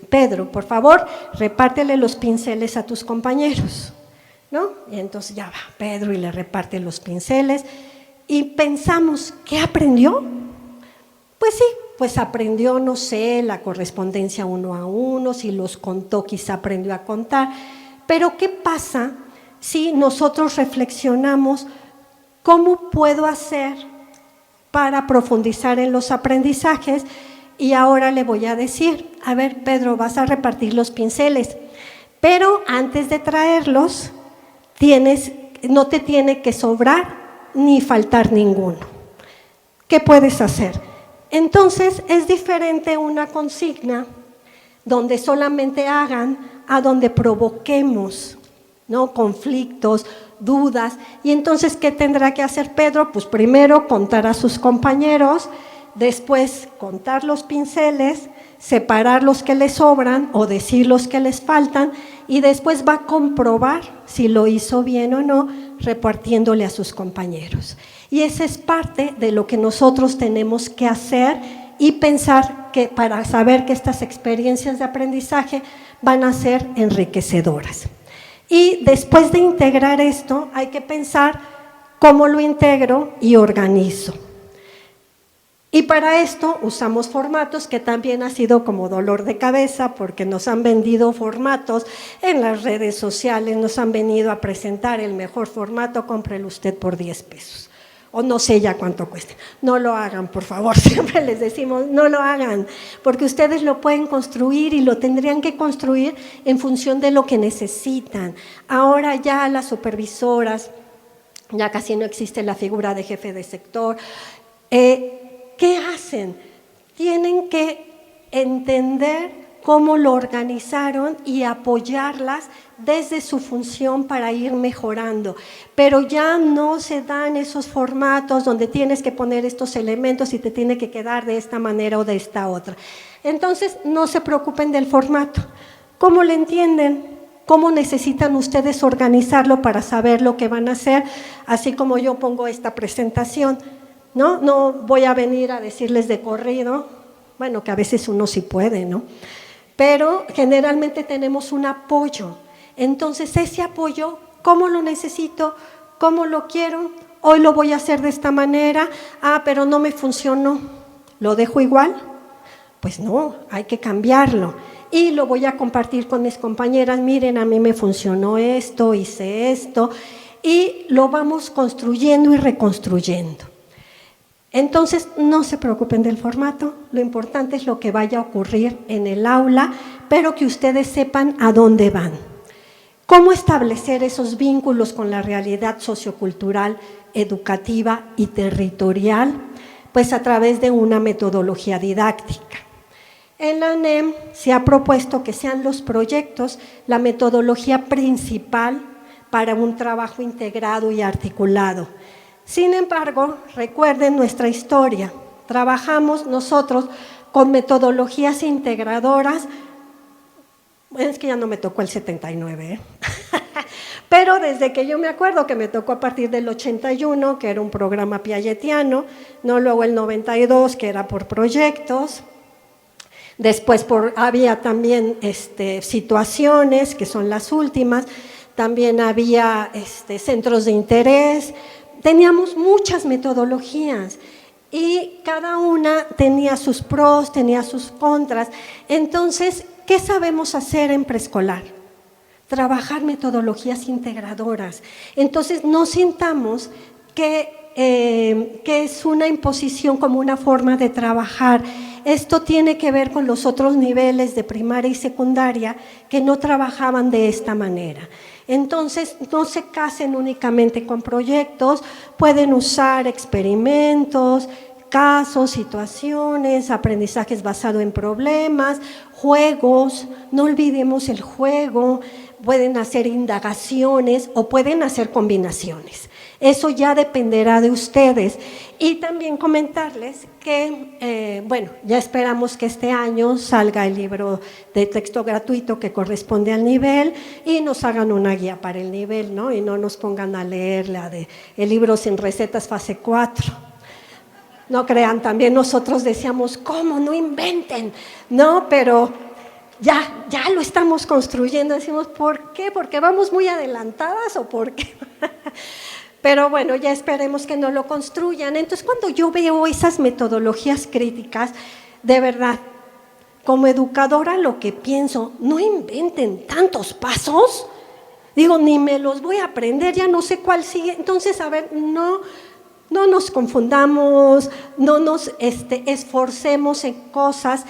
Pedro, por favor, repártele los pinceles a tus compañeros, ¿no? Y entonces ya va Pedro y le reparte los pinceles y pensamos, ¿qué aprendió? Pues sí, pues aprendió, no sé, la correspondencia 1 a 1, si los contó quizá aprendió a contar, pero ¿qué pasa si nosotros reflexionamos cómo puedo hacer para profundizar en los aprendizajes? Y ahora le voy a decir, a ver, Pedro, vas a repartir los pinceles, pero antes de traerlos, no te tiene que sobrar ni faltar ninguno. ¿Qué puedes hacer? Entonces, es diferente una consigna donde solamente hagan a donde provoquemos, ¿no? Conflictos, dudas. Y entonces, ¿qué tendrá que hacer Pedro? Pues primero contar a sus compañeros, después contar los pinceles, separar los que le sobran o decir los que les faltan, y después va a comprobar si lo hizo bien o no, repartiéndole a sus compañeros. Y esa es parte de lo que nosotros tenemos que hacer y pensar que para saber que estas experiencias de aprendizaje van a ser enriquecedoras. Y después de integrar esto, hay que pensar cómo lo integro y organizo. Y para esto usamos formatos, que también ha sido como dolor de cabeza, porque nos han vendido formatos en las redes sociales, nos han venido a presentar el mejor formato, cómprelo usted por 10 pesos. O no sé ya cuánto cueste. No lo hagan, por favor, siempre les decimos, no lo hagan, porque ustedes lo pueden construir y lo tendrían que construir en función de lo que necesitan. Ahora ya las supervisoras, ya casi no existe la figura de jefe de sector. ¿Qué hacen? Tienen que entender cómo lo organizaron y apoyarlas desde su función para ir mejorando. Pero ya no se dan esos formatos donde tienes que poner estos elementos y te tiene que quedar de esta manera o de esta otra. Entonces, no se preocupen del formato. ¿Cómo lo entienden? ¿Cómo necesitan ustedes organizarlo para saber lo que van a hacer? Así como yo pongo esta presentación, ¿no? No voy a venir a decirles de corrido, bueno, que a veces uno sí puede, ¿no? Pero generalmente tenemos un apoyo. Entonces, ese apoyo, ¿cómo lo necesito? ¿Cómo lo quiero? Hoy lo voy a hacer de esta manera. Pero no me funcionó. ¿Lo dejo igual? Pues no, hay que cambiarlo. Y lo voy a compartir con mis compañeras. Miren, a mí me funcionó esto, hice esto. Y lo vamos construyendo y reconstruyendo. Entonces, no se preocupen del formato, lo importante es lo que vaya a ocurrir en el aula, pero que ustedes sepan a dónde van. ¿Cómo establecer esos vínculos con la realidad sociocultural, educativa y territorial? Pues a través de una metodología didáctica. En la UNEM se ha propuesto que sean los proyectos la metodología principal para un trabajo integrado y articulado. Sin embargo, recuerden nuestra historia. Trabajamos nosotros con metodologías integradoras. Es que ya no me tocó el 79, pero desde que yo me acuerdo que me tocó a partir del 81, que era un programa piagetiano, ¿no? Luego el 92, que era por proyectos. Después había también situaciones, que son las últimas, también había centros de interés, teníamos muchas metodologías y cada una tenía sus pros, tenía sus contras. Entonces, ¿qué sabemos hacer en preescolar? Trabajar metodologías integradoras. Entonces, no sintamos que es una imposición como una forma de trabajar. Esto tiene que ver con los otros niveles de primaria y secundaria que no trabajaban de esta manera. Entonces, no se casen únicamente con proyectos, pueden usar experimentos, casos, situaciones, aprendizajes basados en problemas, juegos, no olvidemos el juego, pueden hacer indagaciones o pueden hacer combinaciones. Eso ya dependerá de ustedes. Y también comentarles que, ya esperamos que este año salga el libro de texto gratuito que corresponde al nivel y nos hagan una guía para el nivel, ¿no? Y no nos pongan a leer el libro sin recetas fase 4. No crean, también nosotros decíamos, ¿cómo? No inventen, ¿no? Pero ya lo estamos construyendo. Decimos, ¿por qué? ¿Porque vamos muy adelantadas o por qué? Pero bueno, ya esperemos que no lo construyan. Entonces, cuando yo veo esas metodologías críticas, de verdad, como educadora lo que pienso, no inventen tantos pasos. Digo, ni me los voy a aprender, ya no sé cuál sigue. Entonces, a ver, no nos confundamos, no nos esforcemos en cosas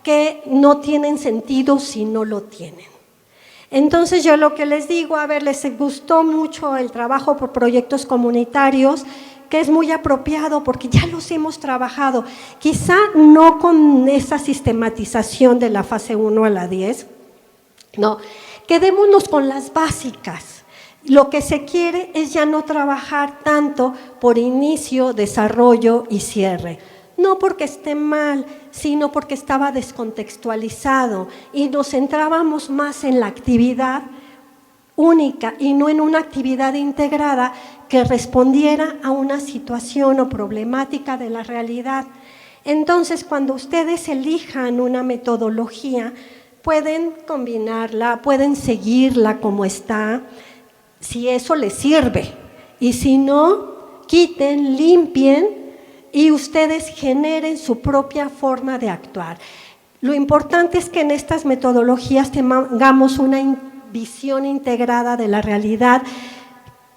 que no tienen sentido si no lo tienen. Entonces yo lo que les digo, a ver, les gustó mucho el trabajo por proyectos comunitarios, que es muy apropiado porque ya los hemos trabajado, quizá no con esa sistematización de la fase 1 a la 10, no, quedémonos con las básicas. Lo que se quiere es ya no trabajar tanto por inicio, desarrollo y cierre. No porque esté mal, sino porque estaba descontextualizado y nos centrábamos más en la actividad única y no en una actividad integrada que respondiera a una situación o problemática de la realidad. Entonces, cuando ustedes elijan una metodología, pueden combinarla, pueden seguirla como está, si eso les sirve. Y si no, quiten, limpien, y ustedes generen su propia forma de actuar. Lo importante es que en estas metodologías tengamos una visión integrada de la realidad,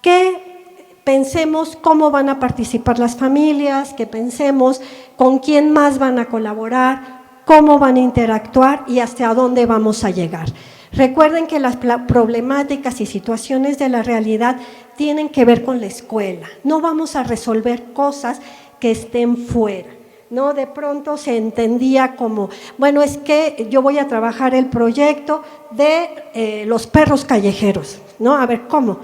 que pensemos cómo van a participar las familias, que pensemos con quién más van a colaborar, cómo van a interactuar y hasta dónde vamos a llegar. Recuerden que las problemáticas y situaciones de la realidad tienen que ver con la escuela. No vamos a resolver cosas que estén fuera, ¿no? De pronto se entendía como, bueno, es que yo voy a trabajar el proyecto de los perros callejeros, ¿no? A ver, ¿cómo?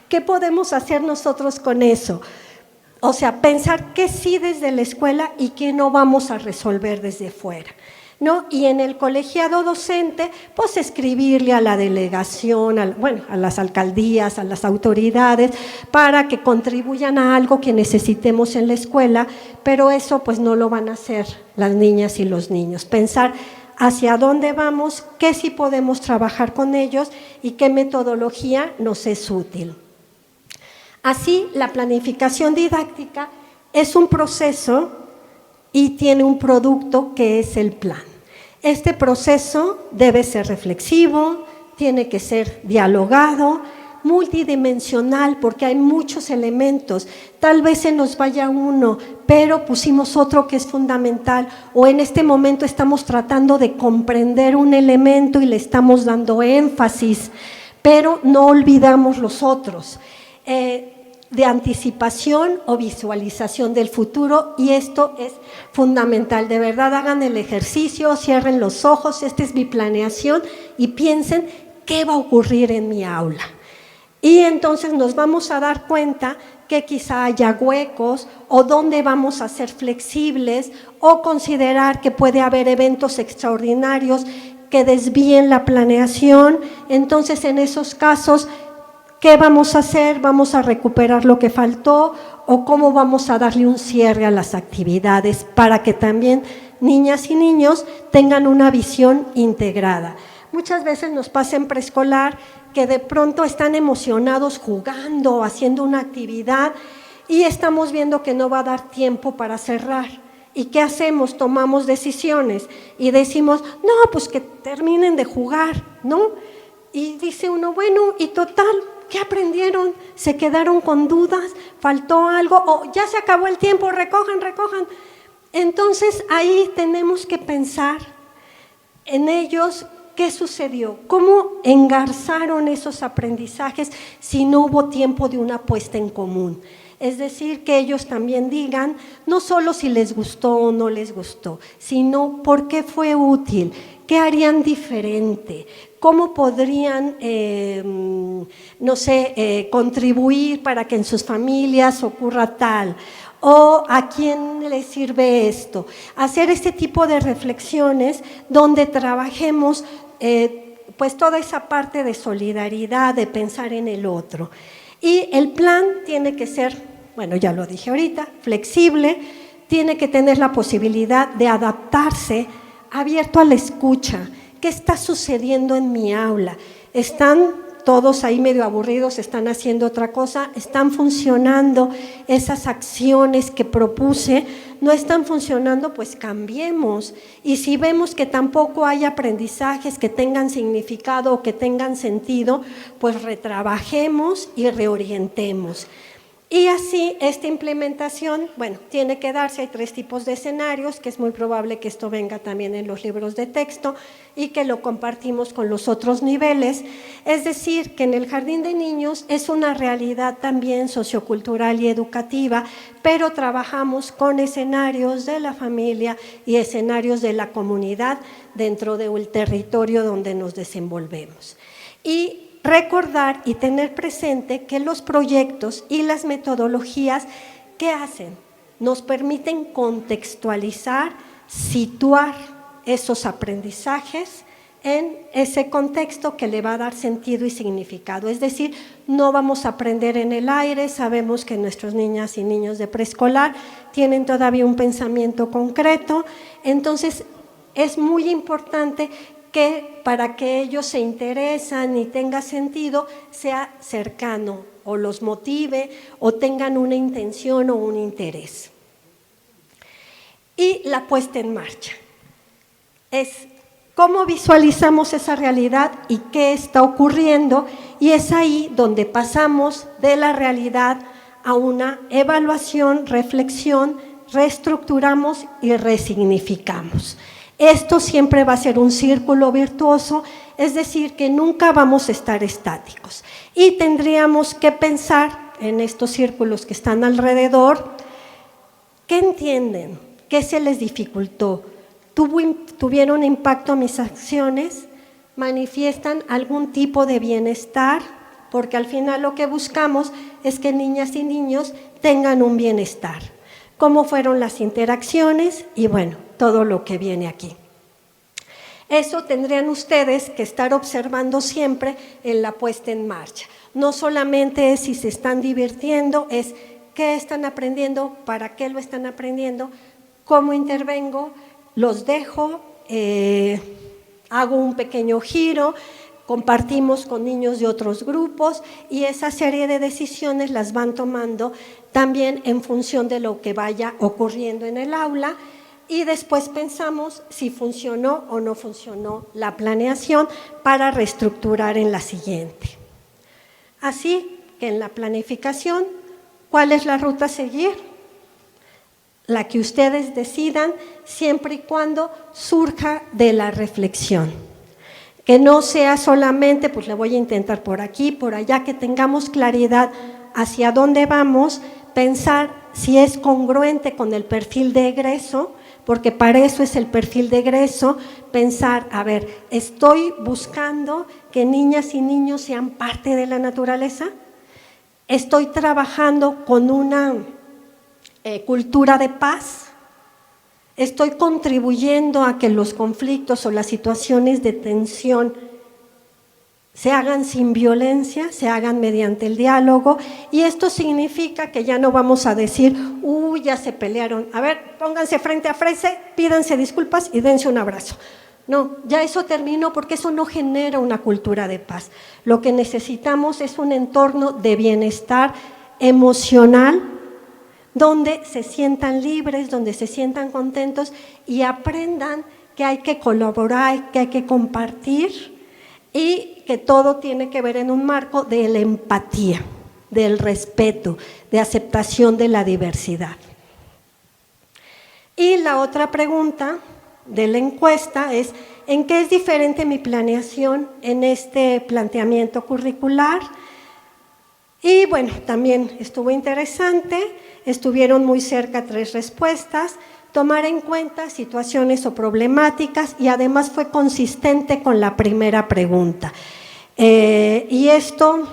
¿Qué podemos hacer nosotros con eso? O sea, pensar que sí desde la escuela y que no vamos a resolver desde fuera, ¿no? Y en el colegiado docente, pues escribirle a la delegación, a las alcaldías, a las autoridades, para que contribuyan a algo que necesitemos en la escuela, pero eso pues no lo van a hacer las niñas y los niños. Pensar hacia dónde vamos, qué sí podemos trabajar con ellos y qué metodología nos es útil. Así, la planificación didáctica es un proceso y tiene un producto que es el plan. Este proceso debe ser reflexivo, tiene que ser dialogado, multidimensional, porque hay muchos elementos. Tal vez se nos vaya uno, pero pusimos otro que es fundamental, o en este momento estamos tratando de comprender un elemento y le estamos dando énfasis, pero no olvidamos los otros. De anticipación o visualización del futuro, y esto es fundamental. De verdad, hagan el ejercicio, cierren los ojos, esta es mi planeación y piensen qué va a ocurrir en mi aula. Y entonces nos vamos a dar cuenta que quizá haya huecos o dónde vamos a ser flexibles o considerar que puede haber eventos extraordinarios que desvíen la planeación. Entonces, en esos casos, ¿qué vamos a hacer? ¿Vamos a recuperar lo que faltó o cómo vamos a darle un cierre a las actividades para que también niñas y niños tengan una visión integrada? Muchas veces nos pasa en preescolar que de pronto están emocionados jugando, haciendo una actividad y estamos viendo que no va a dar tiempo para cerrar. ¿Y qué hacemos? Tomamos decisiones y decimos, no, pues que terminen de jugar, ¿no? Y dice uno, bueno, y total, ¿qué aprendieron? ¿Se quedaron con dudas? ¿Faltó algo? ¿O ya se acabó el tiempo? Recojan. Entonces ahí tenemos que pensar en ellos. ¿Qué sucedió? ¿Cómo engarzaron esos aprendizajes si no hubo tiempo de una puesta en común? Es decir, que ellos también digan, no solo si les gustó o no les gustó, sino por qué fue útil, qué harían diferente, cómo podrían, contribuir para que en sus familias ocurra tal, o a quién le sirve esto. Hacer este tipo de reflexiones donde trabajemos pues toda esa parte de solidaridad, de pensar en el otro. Y el plan tiene que ser, bueno, ya lo dije ahorita, flexible, tiene que tener la posibilidad de adaptarse, abierto a la escucha. ¿Qué está sucediendo en mi aula? ¿Están todos ahí medio aburridos, están haciendo otra cosa? ¿Están funcionando esas acciones que propuse? ¿No están funcionando? Pues cambiemos. Y si vemos que tampoco hay aprendizajes que tengan significado o que tengan sentido, pues retrabajemos y reorientemos. Y así esta implementación, bueno, tiene que darse, hay 3 tipos de escenarios, que es muy probable que esto venga también en los libros de texto y que lo compartimos con los otros niveles. Es decir, que en el jardín de niños es una realidad también sociocultural y educativa, pero trabajamos con escenarios de la familia y escenarios de la comunidad dentro del territorio donde nos desenvolvemos. Y recordar y tener presente que los proyectos y las metodologías, ¿qué hacen? Nos permiten contextualizar, situar esos aprendizajes en ese contexto que le va a dar sentido y significado. Es decir, no vamos a aprender en el aire, sabemos que nuestros niñas y niños de preescolar tienen todavía un pensamiento concreto, entonces es muy importante que para que ellos se interesan y tenga sentido, sea cercano o los motive o tengan una intención o un interés. Y la puesta en marcha es cómo visualizamos esa realidad y qué está ocurriendo, y es ahí donde pasamos de la realidad a una evaluación, reflexión, reestructuramos y resignificamos. Esto siempre va a ser un círculo virtuoso, es decir, que nunca vamos a estar estáticos. Y tendríamos que pensar en estos círculos que están alrededor, ¿qué entienden? ¿Qué se les dificultó? ¿Tuvieron impacto mis acciones? ¿Manifiestan algún tipo de bienestar? Porque al final lo que buscamos es que niñas y niños tengan un bienestar. ¿Cómo fueron las interacciones? Y bueno, todo lo que viene aquí. Eso tendrían ustedes que estar observando siempre en la puesta en marcha. No solamente es si se están divirtiendo, es qué están aprendiendo, para qué lo están aprendiendo, cómo intervengo, los dejo, hago un pequeño giro, compartimos con niños de otros grupos y esa serie de decisiones las van tomando también en función de lo que vaya ocurriendo en el aula, y después pensamos si funcionó o no funcionó la planeación para reestructurar en la siguiente. Así que en la planificación, ¿cuál es la ruta a seguir? La que ustedes decidan, siempre y cuando surja de la reflexión. Que no sea solamente, pues le voy a intentar por aquí, por allá, que tengamos claridad hacia dónde vamos, pensar si es congruente con el perfil de egreso, porque para eso es el perfil de egreso, pensar, a ver, ¿estoy buscando que niñas y niños sean parte de la naturaleza? Estoy trabajando con una cultura de paz. Estoy contribuyendo a que los conflictos o las situaciones de tensión se hagan sin violencia, se hagan mediante el diálogo, y esto significa que ya no vamos a decir, uy, ya se pelearon, a ver, pónganse frente a frente, pídanse disculpas y dense un abrazo. No, ya eso terminó, porque eso no genera una cultura de paz. Lo que necesitamos es un entorno de bienestar emocional, donde se sientan libres, donde se sientan contentos y aprendan que hay que colaborar, que hay que compartir, y que todo tiene que ver en un marco de la empatía, del respeto, de aceptación de la diversidad. Y la otra pregunta de la encuesta es, ¿en qué es diferente mi planeación en este planteamiento curricular? Y bueno, también estuvo interesante, estuvieron muy cerca 3 respuestas. Tomar en cuenta situaciones o problemáticas, y además fue consistente con la primera pregunta. Y esto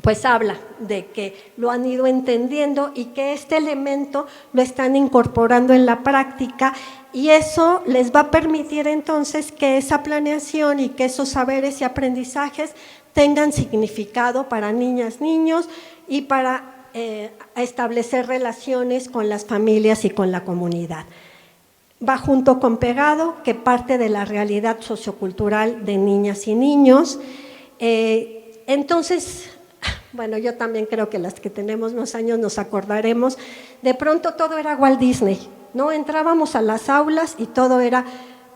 pues habla de que lo han ido entendiendo y que este elemento lo están incorporando en la práctica, y eso les va a permitir entonces que esa planeación y que esos saberes y aprendizajes tengan significado para niñas, niños, y para establecer relaciones con las familias y con la comunidad. Va junto con pegado, que parte de la realidad sociocultural de niñas y niños. Entonces, bueno, yo también creo que las que tenemos unos años nos acordaremos, de pronto todo era Walt Disney, ¿no? Entrábamos a las aulas y todo era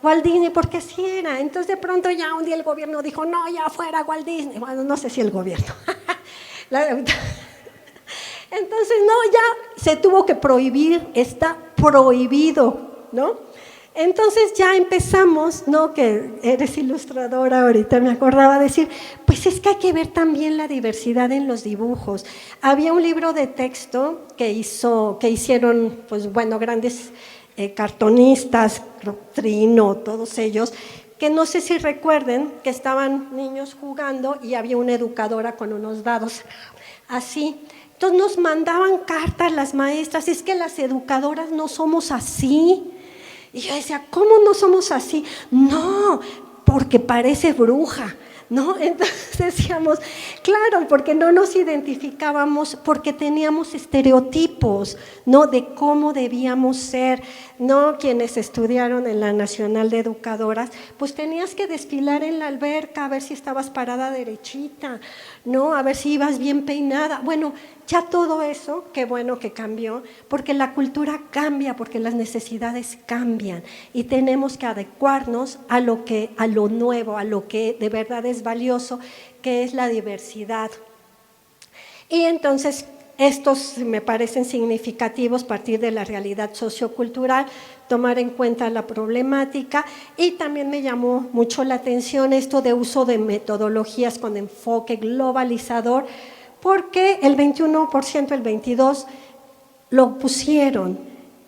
Walt Disney, porque así era. Entonces de pronto ya un día el gobierno dijo, no, ya fuera Walt Disney. Bueno, no sé si el gobierno. Entonces, no, ya se tuvo que prohibir, está prohibido, ¿no? Entonces ya empezamos, ¿no? Que eres ilustradora, ahorita me acordaba decir, pues es que hay que ver también la diversidad en los dibujos. Había un libro de texto que hicieron, pues bueno, grandes cartonistas, Trino, todos ellos, que no sé si recuerden que estaban niños jugando y había una educadora con unos dados, así. Entonces nos mandaban cartas las maestras, es que las educadoras no somos así. Y yo decía, ¿cómo no somos así? No, porque parece bruja, ¿no? Entonces decíamos, claro, porque no nos identificábamos, porque teníamos estereotipos, ¿no? De cómo debíamos ser, ¿no? Quienes estudiaron en la Nacional de Educadoras, pues tenías que desfilar en la alberca a ver si estabas parada derechita, ¿no? A ver si ibas bien peinada. Bueno, ya todo eso, qué bueno que cambió, porque la cultura cambia, porque las necesidades cambian y tenemos que adecuarnos a lo nuevo, a lo que de verdad es valioso, que es la diversidad. Y entonces estos me parecen significativos, partir de la realidad sociocultural, tomar en cuenta la problemática, y también me llamó mucho la atención esto de uso de metodologías con enfoque globalizador, porque el 21%, el 22% lo pusieron,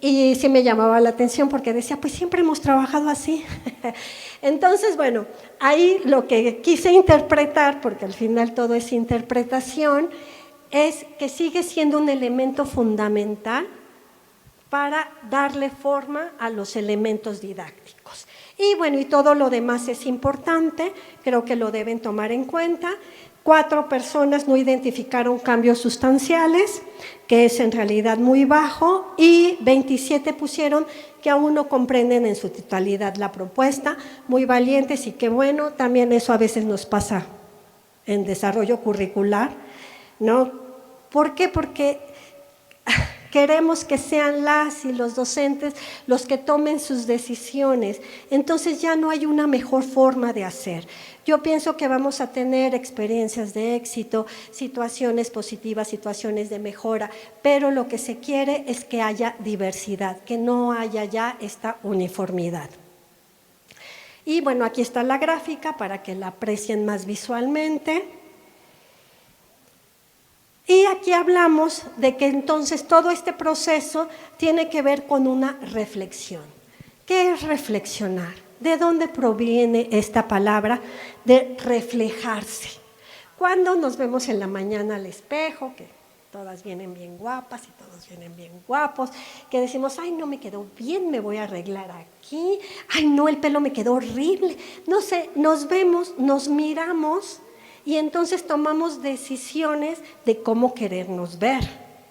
y sí me llamaba la atención porque decía, pues siempre hemos trabajado así. Entonces, bueno, ahí lo que quise interpretar, porque al final todo es interpretación, es que sigue siendo un elemento fundamental para darle forma a los elementos didácticos. Y bueno, y todo lo demás es importante, creo que lo deben tomar en cuenta. 4 personas no identificaron cambios sustanciales, que es en realidad muy bajo, y 27 pusieron que aún no comprenden en su totalidad la propuesta, muy valientes, y qué bueno, también eso a veces nos pasa en desarrollo curricular, ¿no? ¿Por qué? Porque queremos que sean las y los docentes los que tomen sus decisiones, entonces ya no hay una mejor forma de hacer. Yo pienso que vamos a tener experiencias de éxito, situaciones positivas, situaciones de mejora, pero lo que se quiere es que haya diversidad, que no haya ya esta uniformidad. Y bueno, aquí está la gráfica para que la aprecien más visualmente. Y aquí hablamos de que entonces todo este proceso tiene que ver con una reflexión. ¿Qué es reflexionar? ¿De dónde proviene esta palabra de reflejarse? Cuando nos vemos en la mañana al espejo, que todas vienen bien guapas y todos vienen bien guapos, que decimos, ay, no me quedó bien, me voy a arreglar aquí, ay, no, el pelo me quedó horrible. No sé, nos vemos, nos miramos y entonces tomamos decisiones de cómo querernos ver,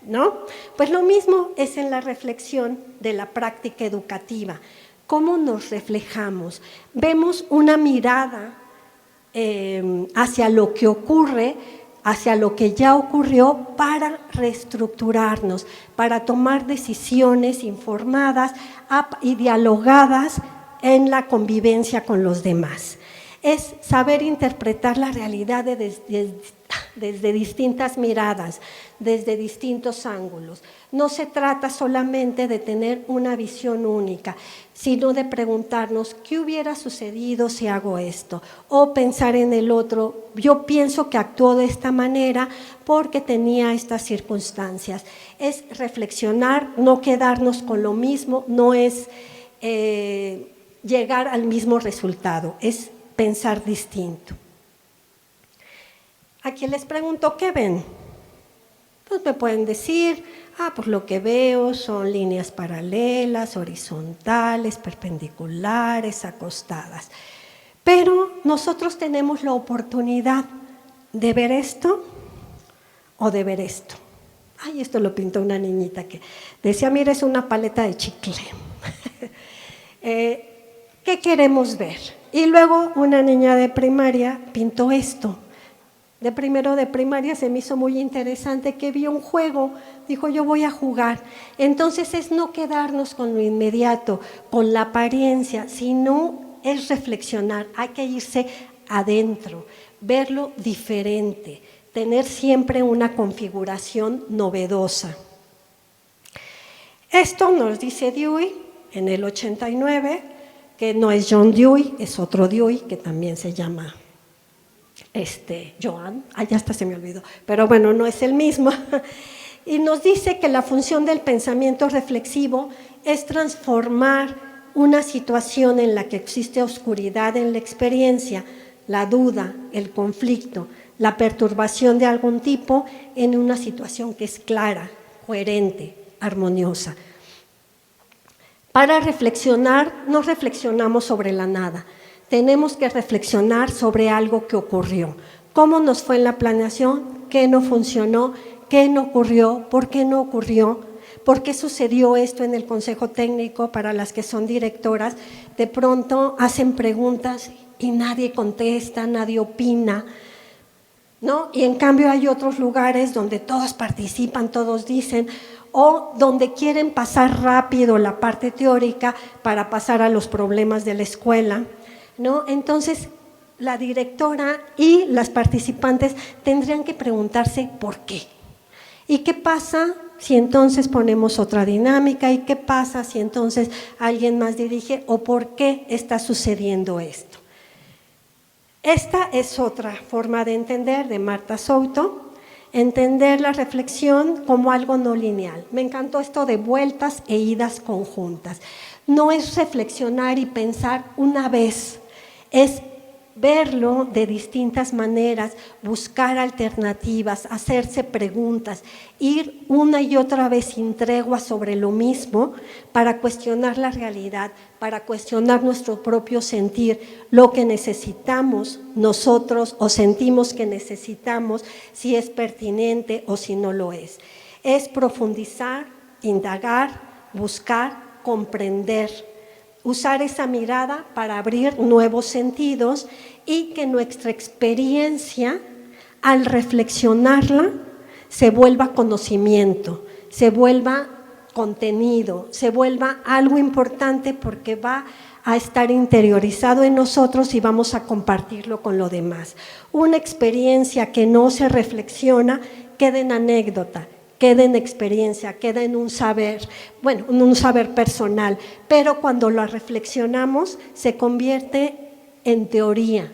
¿no? Pues lo mismo es en la reflexión de la práctica educativa. ¿Cómo nos reflejamos? Vemos una mirada hacia lo que ocurre, hacia lo que ya ocurrió, para reestructurarnos, para tomar decisiones informadas y dialogadas en la convivencia con los demás. Es saber interpretar la realidad desde distintas miradas, desde distintos ángulos. No se trata solamente de tener una visión única, sino de preguntarnos qué hubiera sucedido si hago esto, o pensar en el otro. Yo pienso que actuó de esta manera porque tenía estas circunstancias. Es reflexionar, no quedarnos con lo mismo, no es llegar al mismo resultado, es pensar distinto. Aquí les pregunto, ¿qué ven? Pues me pueden decir, pues lo que veo son líneas paralelas, horizontales, perpendiculares, acostadas. Pero nosotros tenemos la oportunidad de ver esto o de ver esto. Ay, esto lo pintó una niñita que decía, mira, es una paleta de chicle. ¿Qué queremos ver? Y luego una niña de primaria pintó esto. De primero de primaria se me hizo muy interesante que vio un juego, dijo yo voy a jugar. Entonces es no quedarnos con lo inmediato, con la apariencia, sino es reflexionar, hay que irse adentro, verlo diferente, tener siempre una configuración novedosa. Esto nos dice Dewey en el 89, que no es John Dewey, es otro Dewey que también se llama Joan, ya hasta se me olvidó, pero bueno, no es el mismo. Y nos dice que la función del pensamiento reflexivo es transformar una situación en la que existe oscuridad en la experiencia, la duda, el conflicto, la perturbación de algún tipo, en una situación que es clara, coherente, armoniosa. Para reflexionar, no reflexionamos sobre la nada. Tenemos que reflexionar sobre algo que ocurrió. ¿Cómo nos fue en la planeación? ¿Qué no funcionó? ¿Qué no ocurrió? ¿Por qué no ocurrió? ¿Por qué sucedió esto en el Consejo Técnico? Para las que son directoras, de pronto hacen preguntas y nadie contesta, nadie opina, ¿no? Y en cambio hay otros lugares donde todos participan, todos dicen, o donde quieren pasar rápido la parte teórica para pasar a los problemas de la escuela, ¿no? Entonces, la directora y las participantes tendrían que preguntarse por qué. ¿Y qué pasa si entonces ponemos otra dinámica? ¿Y qué pasa si entonces alguien más dirige? ¿O por qué está sucediendo esto? Esta es otra forma de entender de Marta Souto, entender la reflexión como algo no lineal. Me encantó esto de vueltas e idas conjuntas. No es reflexionar y pensar una vez, es verlo de distintas maneras, buscar alternativas, hacerse preguntas, ir una y otra vez sin tregua sobre lo mismo para cuestionar la realidad, para cuestionar nuestro propio sentir, lo que necesitamos nosotros o sentimos que necesitamos, si es pertinente o si no lo es. Es profundizar, indagar, buscar, comprender, usar esa mirada para abrir nuevos sentidos y que nuestra experiencia, al reflexionarla, se vuelva conocimiento, se vuelva contenido, se vuelva algo importante porque va a estar interiorizado en nosotros y vamos a compartirlo con lo demás. Una experiencia que no se reflexiona queda en anécdota, queda en experiencia, queda en un saber, bueno, en un saber personal, pero cuando lo reflexionamos se convierte en teoría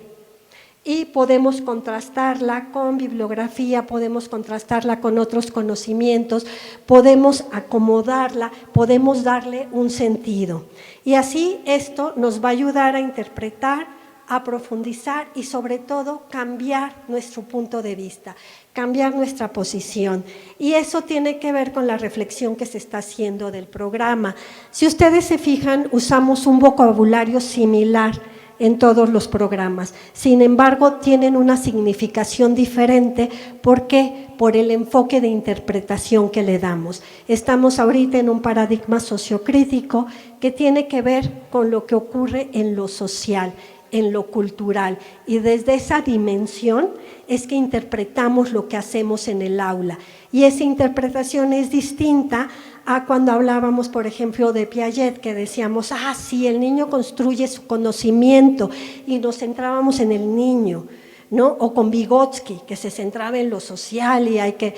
y podemos contrastarla con bibliografía, podemos contrastarla con otros conocimientos, podemos acomodarla, podemos darle un sentido. Y así esto nos va a ayudar a interpretar, a profundizar y sobre todo cambiar nuestro punto de vista, cambiar nuestra posición. Y eso tiene que ver con la reflexión que se está haciendo del programa. Si ustedes se fijan, usamos un vocabulario similar en todos los programas. Sin embargo, tienen una significación diferente. ¿Por qué? Por el enfoque de interpretación que le damos. Estamos ahorita en un paradigma sociocrítico que tiene que ver con lo que ocurre en lo social, en lo cultural, y desde esa dimensión es que interpretamos lo que hacemos en el aula, y esa interpretación es distinta a cuando hablábamos, por ejemplo, de Piaget, que decíamos, sí, el niño construye su conocimiento, y nos centrábamos en el niño, ¿no? O con Vygotsky, que se centraba en lo social y hay que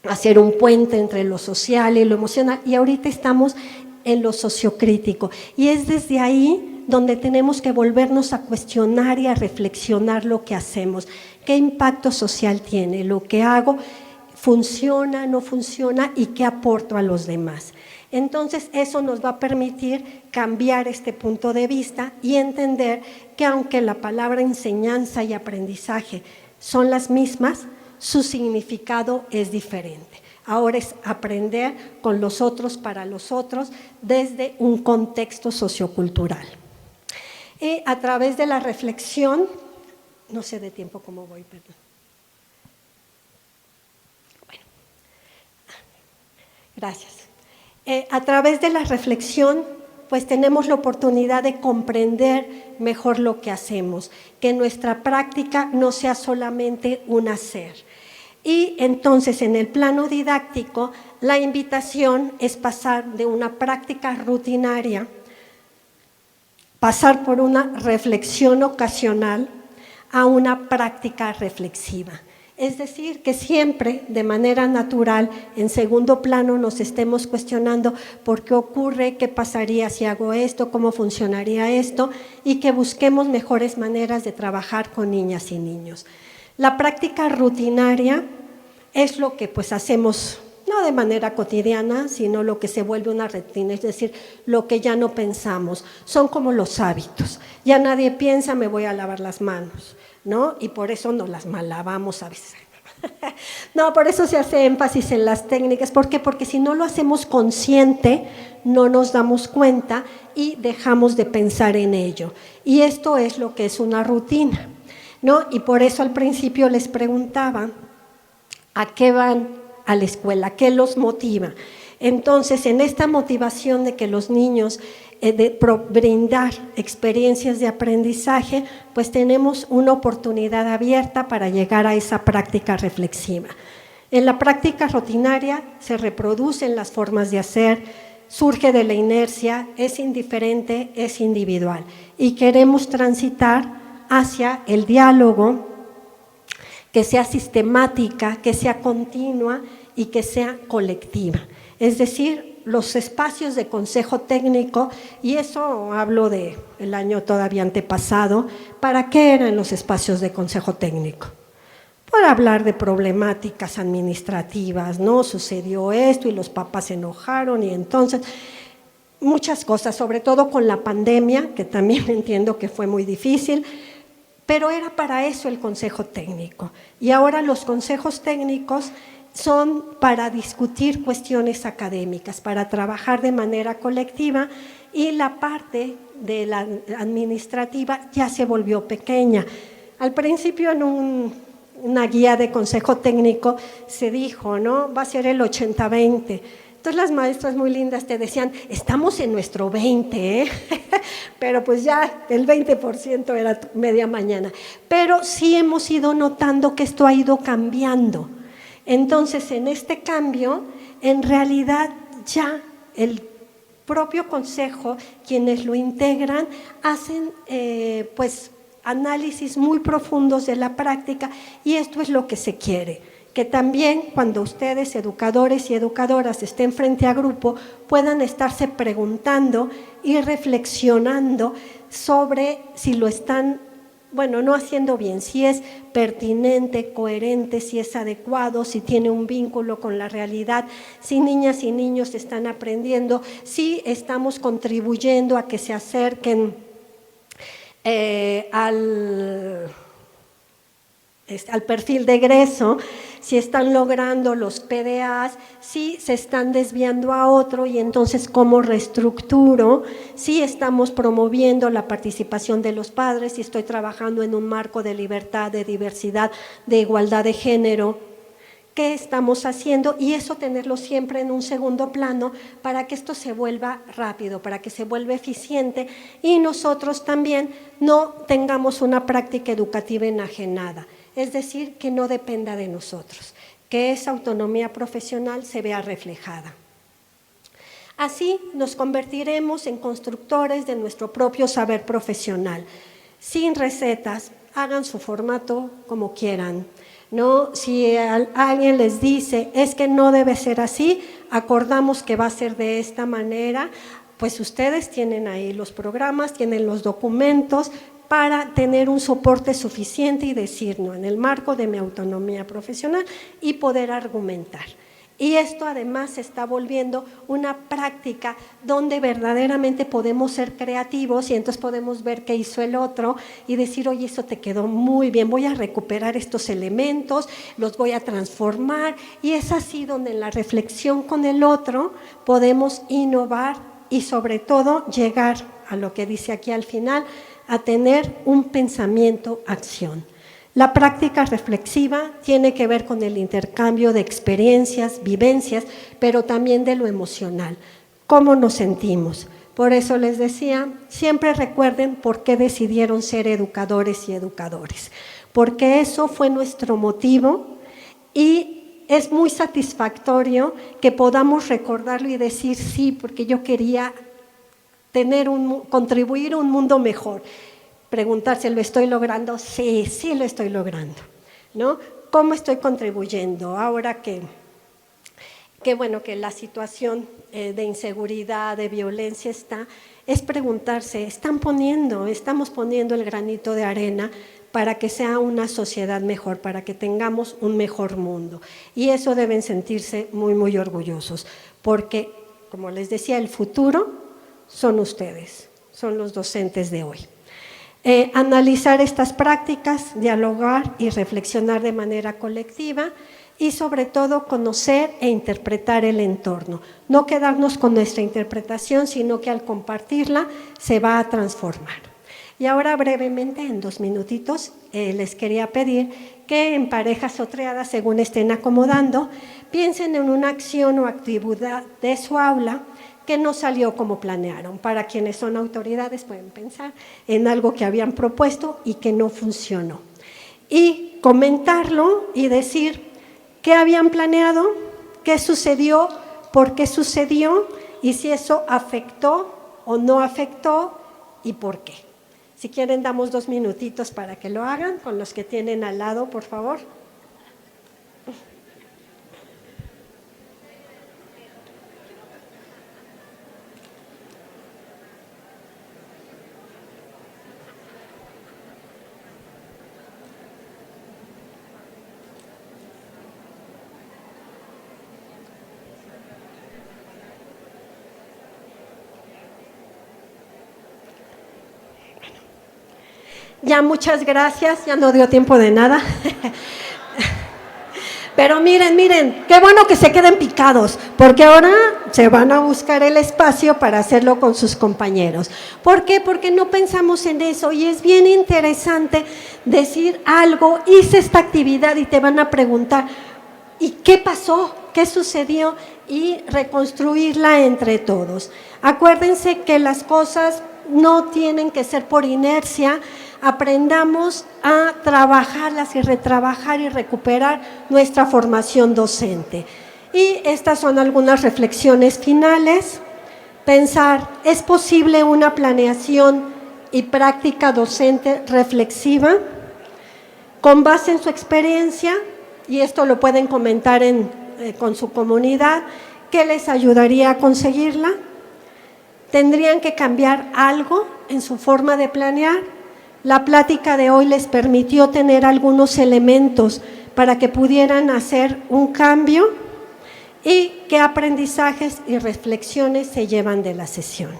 hacer un puente entre lo social y lo emocional, y ahorita estamos en lo sociocrítico, y es desde ahí donde tenemos que volvernos a cuestionar y a reflexionar lo que hacemos. ¿Qué impacto social tiene? ¿Lo que hago funciona, no funciona? ¿Y qué aporto a los demás? Entonces, eso nos va a permitir cambiar este punto de vista y entender que aunque la palabra enseñanza y aprendizaje son las mismas, su significado es diferente. Ahora es aprender con los otros, para los otros, desde un contexto sociocultural. Y a través de la reflexión, no sé de tiempo cómo voy, perdón. Bueno, gracias. A través de la reflexión, pues tenemos la oportunidad de comprender mejor lo que hacemos, que nuestra práctica no sea solamente un hacer. Y entonces en el plano didáctico, la invitación es pasar de una práctica rutinaria, pasar por una reflexión ocasional a una práctica reflexiva. Es decir, que siempre de manera natural, en segundo plano, nos estemos cuestionando por qué ocurre, qué pasaría si hago esto, cómo funcionaría esto, y que busquemos mejores maneras de trabajar con niñas y niños. La práctica rutinaria es lo que pues hacemos no de manera cotidiana, sino lo que se vuelve una rutina, es decir, lo que ya no pensamos. Son como los hábitos. Ya nadie piensa, me voy a lavar las manos, ¿no? Y por eso nos las mallavamos a veces. No, por eso se hace énfasis en las técnicas. ¿Por qué? Porque si no lo hacemos consciente, no nos damos cuenta y dejamos de pensar en ello. Y esto es lo que es una rutina, ¿no? Y por eso al principio les preguntaba, ¿a qué van a la escuela? ¿Qué los motiva? Entonces, en esta motivación de que los niños brindar experiencias de aprendizaje, pues tenemos una oportunidad abierta para llegar a esa práctica reflexiva. En la práctica rutinaria se reproducen las formas de hacer, surge de la inercia, es indiferente, es individual, y queremos transitar hacia el diálogo, que sea sistemática, que sea continua y que sea colectiva. Es decir, los espacios de consejo técnico, y eso hablo del año todavía antepasado. ¿Para qué eran los espacios de consejo técnico? Para hablar de problemáticas administrativas, ¿no? Sucedió esto y los papás se enojaron y entonces muchas cosas, sobre todo con la pandemia, que también entiendo que fue muy difícil, pero era para eso el consejo técnico. Y ahora los consejos técnicos son para discutir cuestiones académicas, para trabajar de manera colectiva, y la parte de la administrativa ya se volvió pequeña. Al principio en una guía de consejo técnico se dijo, ¿no? Va a ser el 80-20. Entonces las maestras muy lindas te decían, estamos en nuestro 20, ¿eh? Pero pues ya el 20% era media mañana. Pero sí hemos ido notando que esto ha ido cambiando. Entonces, en este cambio, en realidad ya el propio consejo, quienes lo integran, hacen pues análisis muy profundos de la práctica, y esto es lo que se quiere, que también cuando ustedes, educadores y educadoras, estén frente a grupo, puedan estarse preguntando y reflexionando sobre si lo están, bueno, no haciendo bien, si es pertinente, coherente, si es adecuado, si tiene un vínculo con la realidad, si niñas y niños están aprendiendo, si estamos contribuyendo a que se acerquen al perfil de egreso, si están logrando los PDAs, si se están desviando a otro y entonces cómo reestructuro, si estamos promoviendo la participación de los padres, si estoy trabajando en un marco de libertad, de diversidad, de igualdad de género, qué estamos haciendo, y eso tenerlo siempre en un segundo plano para que esto se vuelva rápido, para que se vuelva eficiente y nosotros también no tengamos una práctica educativa enajenada. Es decir, que no dependa de nosotros, que esa autonomía profesional se vea reflejada. Así nos convertiremos en constructores de nuestro propio saber profesional, sin recetas, hagan su formato como quieran, ¿no? Si alguien les dice, es que no debe ser así, acordamos que va a ser de esta manera, pues ustedes tienen ahí los programas, tienen los documentos, para tener un soporte suficiente y decir, no, en el marco de mi autonomía profesional y poder argumentar. Y esto además se está volviendo una práctica donde verdaderamente podemos ser creativos y entonces podemos ver qué hizo el otro y decir, oye, eso te quedó muy bien, voy a recuperar estos elementos, los voy a transformar, y es así donde en la reflexión con el otro podemos innovar y sobre todo llegar a lo que dice aquí al final, a tener un pensamiento-acción. La práctica reflexiva tiene que ver con el intercambio de experiencias, vivencias, pero también de lo emocional, cómo nos sentimos. Por eso les decía, siempre recuerden por qué decidieron ser educadores y educadores, porque eso fue nuestro motivo y es muy satisfactorio que podamos recordarlo y decir sí, porque yo quería contribuir a un mundo mejor. Preguntarse, ¿lo estoy logrando? Sí, sí lo estoy logrando, ¿no? ¿Cómo estoy contribuyendo? Ahora que bueno, que la situación de inseguridad, de violencia es preguntarse, estamos poniendo el granito de arena para que sea una sociedad mejor, para que tengamos un mejor mundo. Y eso deben sentirse muy, muy orgullosos, porque, como les decía, el futuro son ustedes, son los docentes de hoy. Analizar estas prácticas, dialogar y reflexionar de manera colectiva y sobre todo conocer e interpretar el entorno. No quedarnos con nuestra interpretación, sino que al compartirla se va a transformar. Y ahora brevemente, en 2 minutitos, les quería pedir que en parejas o triadas, según estén acomodando, piensen en una acción o actividad de su aula que no salió como planearon. Para quienes son autoridades pueden pensar en algo que habían propuesto y que no funcionó. Y comentarlo y decir qué habían planeado, qué sucedió, por qué sucedió y si eso afectó o no afectó y por qué. Si quieren, damos 2 minutitos para que lo hagan con los que tienen al lado, por favor. Ya, muchas gracias, ya no dio tiempo de nada. Pero miren, qué bueno que se queden picados, porque ahora se van a buscar el espacio para hacerlo con sus compañeros. ¿Por qué? Porque no pensamos en eso y es bien interesante decir algo, hice esta actividad y te van a preguntar, ¿y qué pasó? ¿Qué sucedió? Y reconstruirla entre todos. Acuérdense que las cosas no tienen que ser por inercia, aprendamos a trabajarlas y retrabajar y recuperar nuestra formación docente. Y estas son algunas reflexiones finales. Pensar, ¿es posible una planeación y práctica docente reflexiva? Con base en su experiencia, y esto lo pueden comentar con su comunidad, ¿qué les ayudaría a conseguirla? ¿Tendrían que cambiar algo en su forma de planear? La plática de hoy les permitió tener algunos elementos para que pudieran hacer un cambio y qué aprendizajes y reflexiones se llevan de la sesión.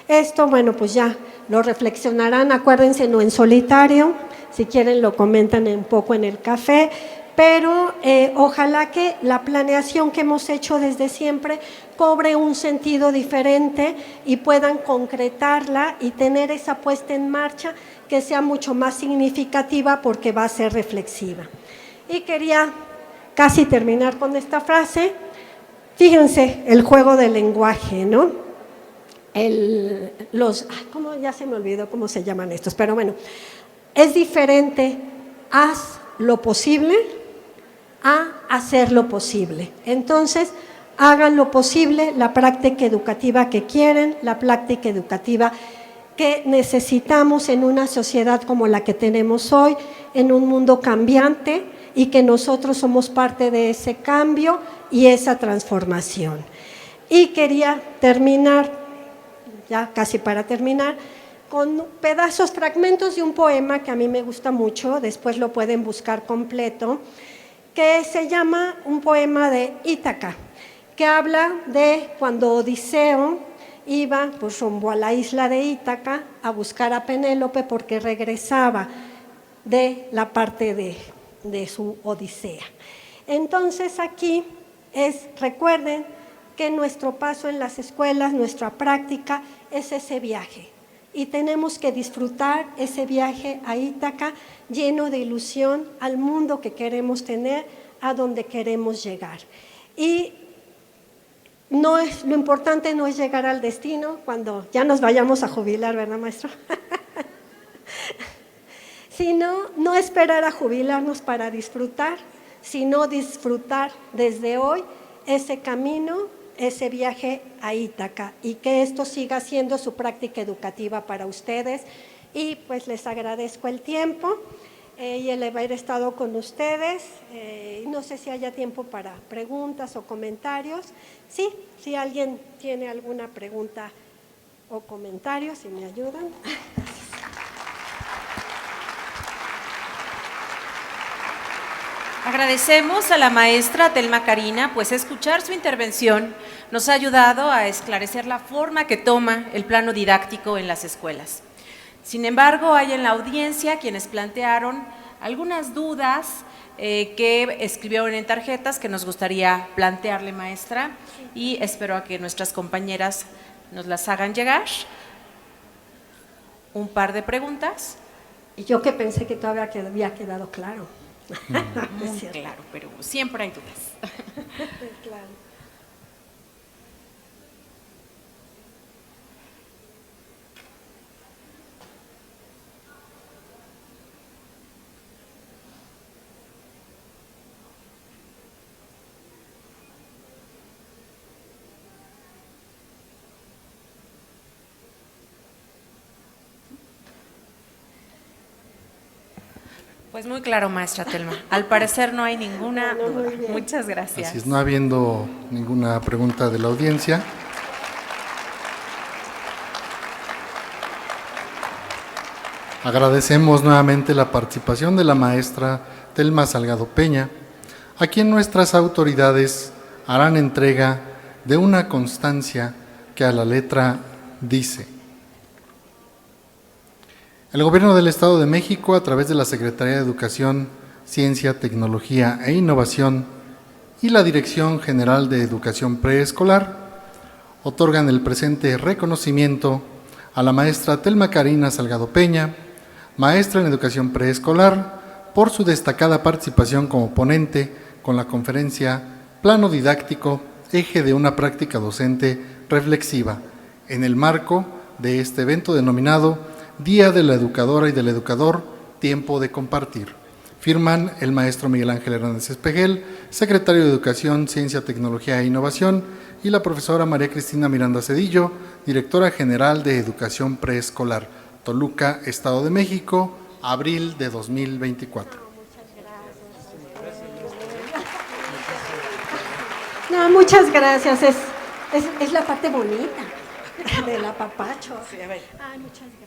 Esto, bueno, pues ya lo reflexionarán, acuérdense, no en solitario, si quieren lo comentan un poco en el café, pero ojalá que la planeación que hemos hecho desde siempre cobre un sentido diferente y puedan concretarla y tener esa puesta en marcha que sea mucho más significativa porque va a ser reflexiva. Y quería casi terminar con esta frase. Fíjense, el juego del lenguaje, ¿no? ¿Cómo? Ya se me olvidó cómo se llaman estos, pero bueno, es diferente, haz lo posible a hacer lo posible. Entonces, hagan lo posible, la práctica educativa que quieren, la práctica educativa que necesitamos en una sociedad como la que tenemos hoy, en un mundo cambiante, y que nosotros somos parte de ese cambio y esa transformación. Y quería terminar, ya casi para terminar, con pedazos, fragmentos de un poema que a mí me gusta mucho, después lo pueden buscar completo, que se llama un poema de Ítaca, que habla de cuando Odiseo iba pues rumbo a la isla de Ítaca a buscar a Penélope porque regresaba de la parte de su odisea. Entonces aquí recuerden que nuestro paso en las escuelas, nuestra práctica es ese viaje y tenemos que disfrutar ese viaje a Ítaca lleno de ilusión al mundo que queremos tener, a donde queremos llegar. Y lo importante no es llegar al destino cuando ya nos vayamos a jubilar, ¿verdad, maestro? Sino no esperar a jubilarnos para disfrutar, sino disfrutar desde hoy ese camino, ese viaje a Ítaca, y que esto siga siendo su práctica educativa para ustedes. Y pues les agradezco el tiempo y el haber estado con ustedes. No sé si haya tiempo para preguntas o comentarios. Sí, si alguien tiene alguna pregunta o comentario, si me ayudan. Agradecemos a la maestra Telma Karina, pues escuchar su intervención nos ha ayudado a esclarecer la forma que toma el plano didáctico en las escuelas. Sin embargo, hay en la audiencia quienes plantearon algunas dudas que escribieron en tarjetas que nos gustaría plantearle, maestra, y espero a que nuestras compañeras nos las hagan llegar. Un par de preguntas. Y yo que pensé que todavía había quedado claro. Muy claro, pero siempre hay dudas. Claro. Pues muy claro, maestra Telma. Al parecer no hay ninguna duda. Muchas gracias. Así es, no habiendo ninguna pregunta de la audiencia, agradecemos nuevamente la participación de la maestra Telma Salgado Peña, a quien nuestras autoridades harán entrega de una constancia que a la letra dice: el Gobierno del Estado de México, a través de la Secretaría de Educación, Ciencia, Tecnología e Innovación y la Dirección General de Educación Preescolar, otorgan el presente reconocimiento a la maestra Telma Karina Salgado Peña, maestra en Educación Preescolar, por su destacada participación como ponente con la conferencia Plano Didáctico, eje de una práctica docente reflexiva, en el marco de este evento denominado Día de la Educadora y del Educador, tiempo de compartir. Firman el maestro Miguel Ángel Hernández Espejel, secretario de Educación, Ciencia, Tecnología e Innovación, y la profesora María Cristina Miranda Cedillo, directora general de Educación Preescolar, Toluca, Estado de México, abril de 2024. No, muchas gracias. Es la parte bonita del apapacho. Sí, a ver. Ay, muchas gracias.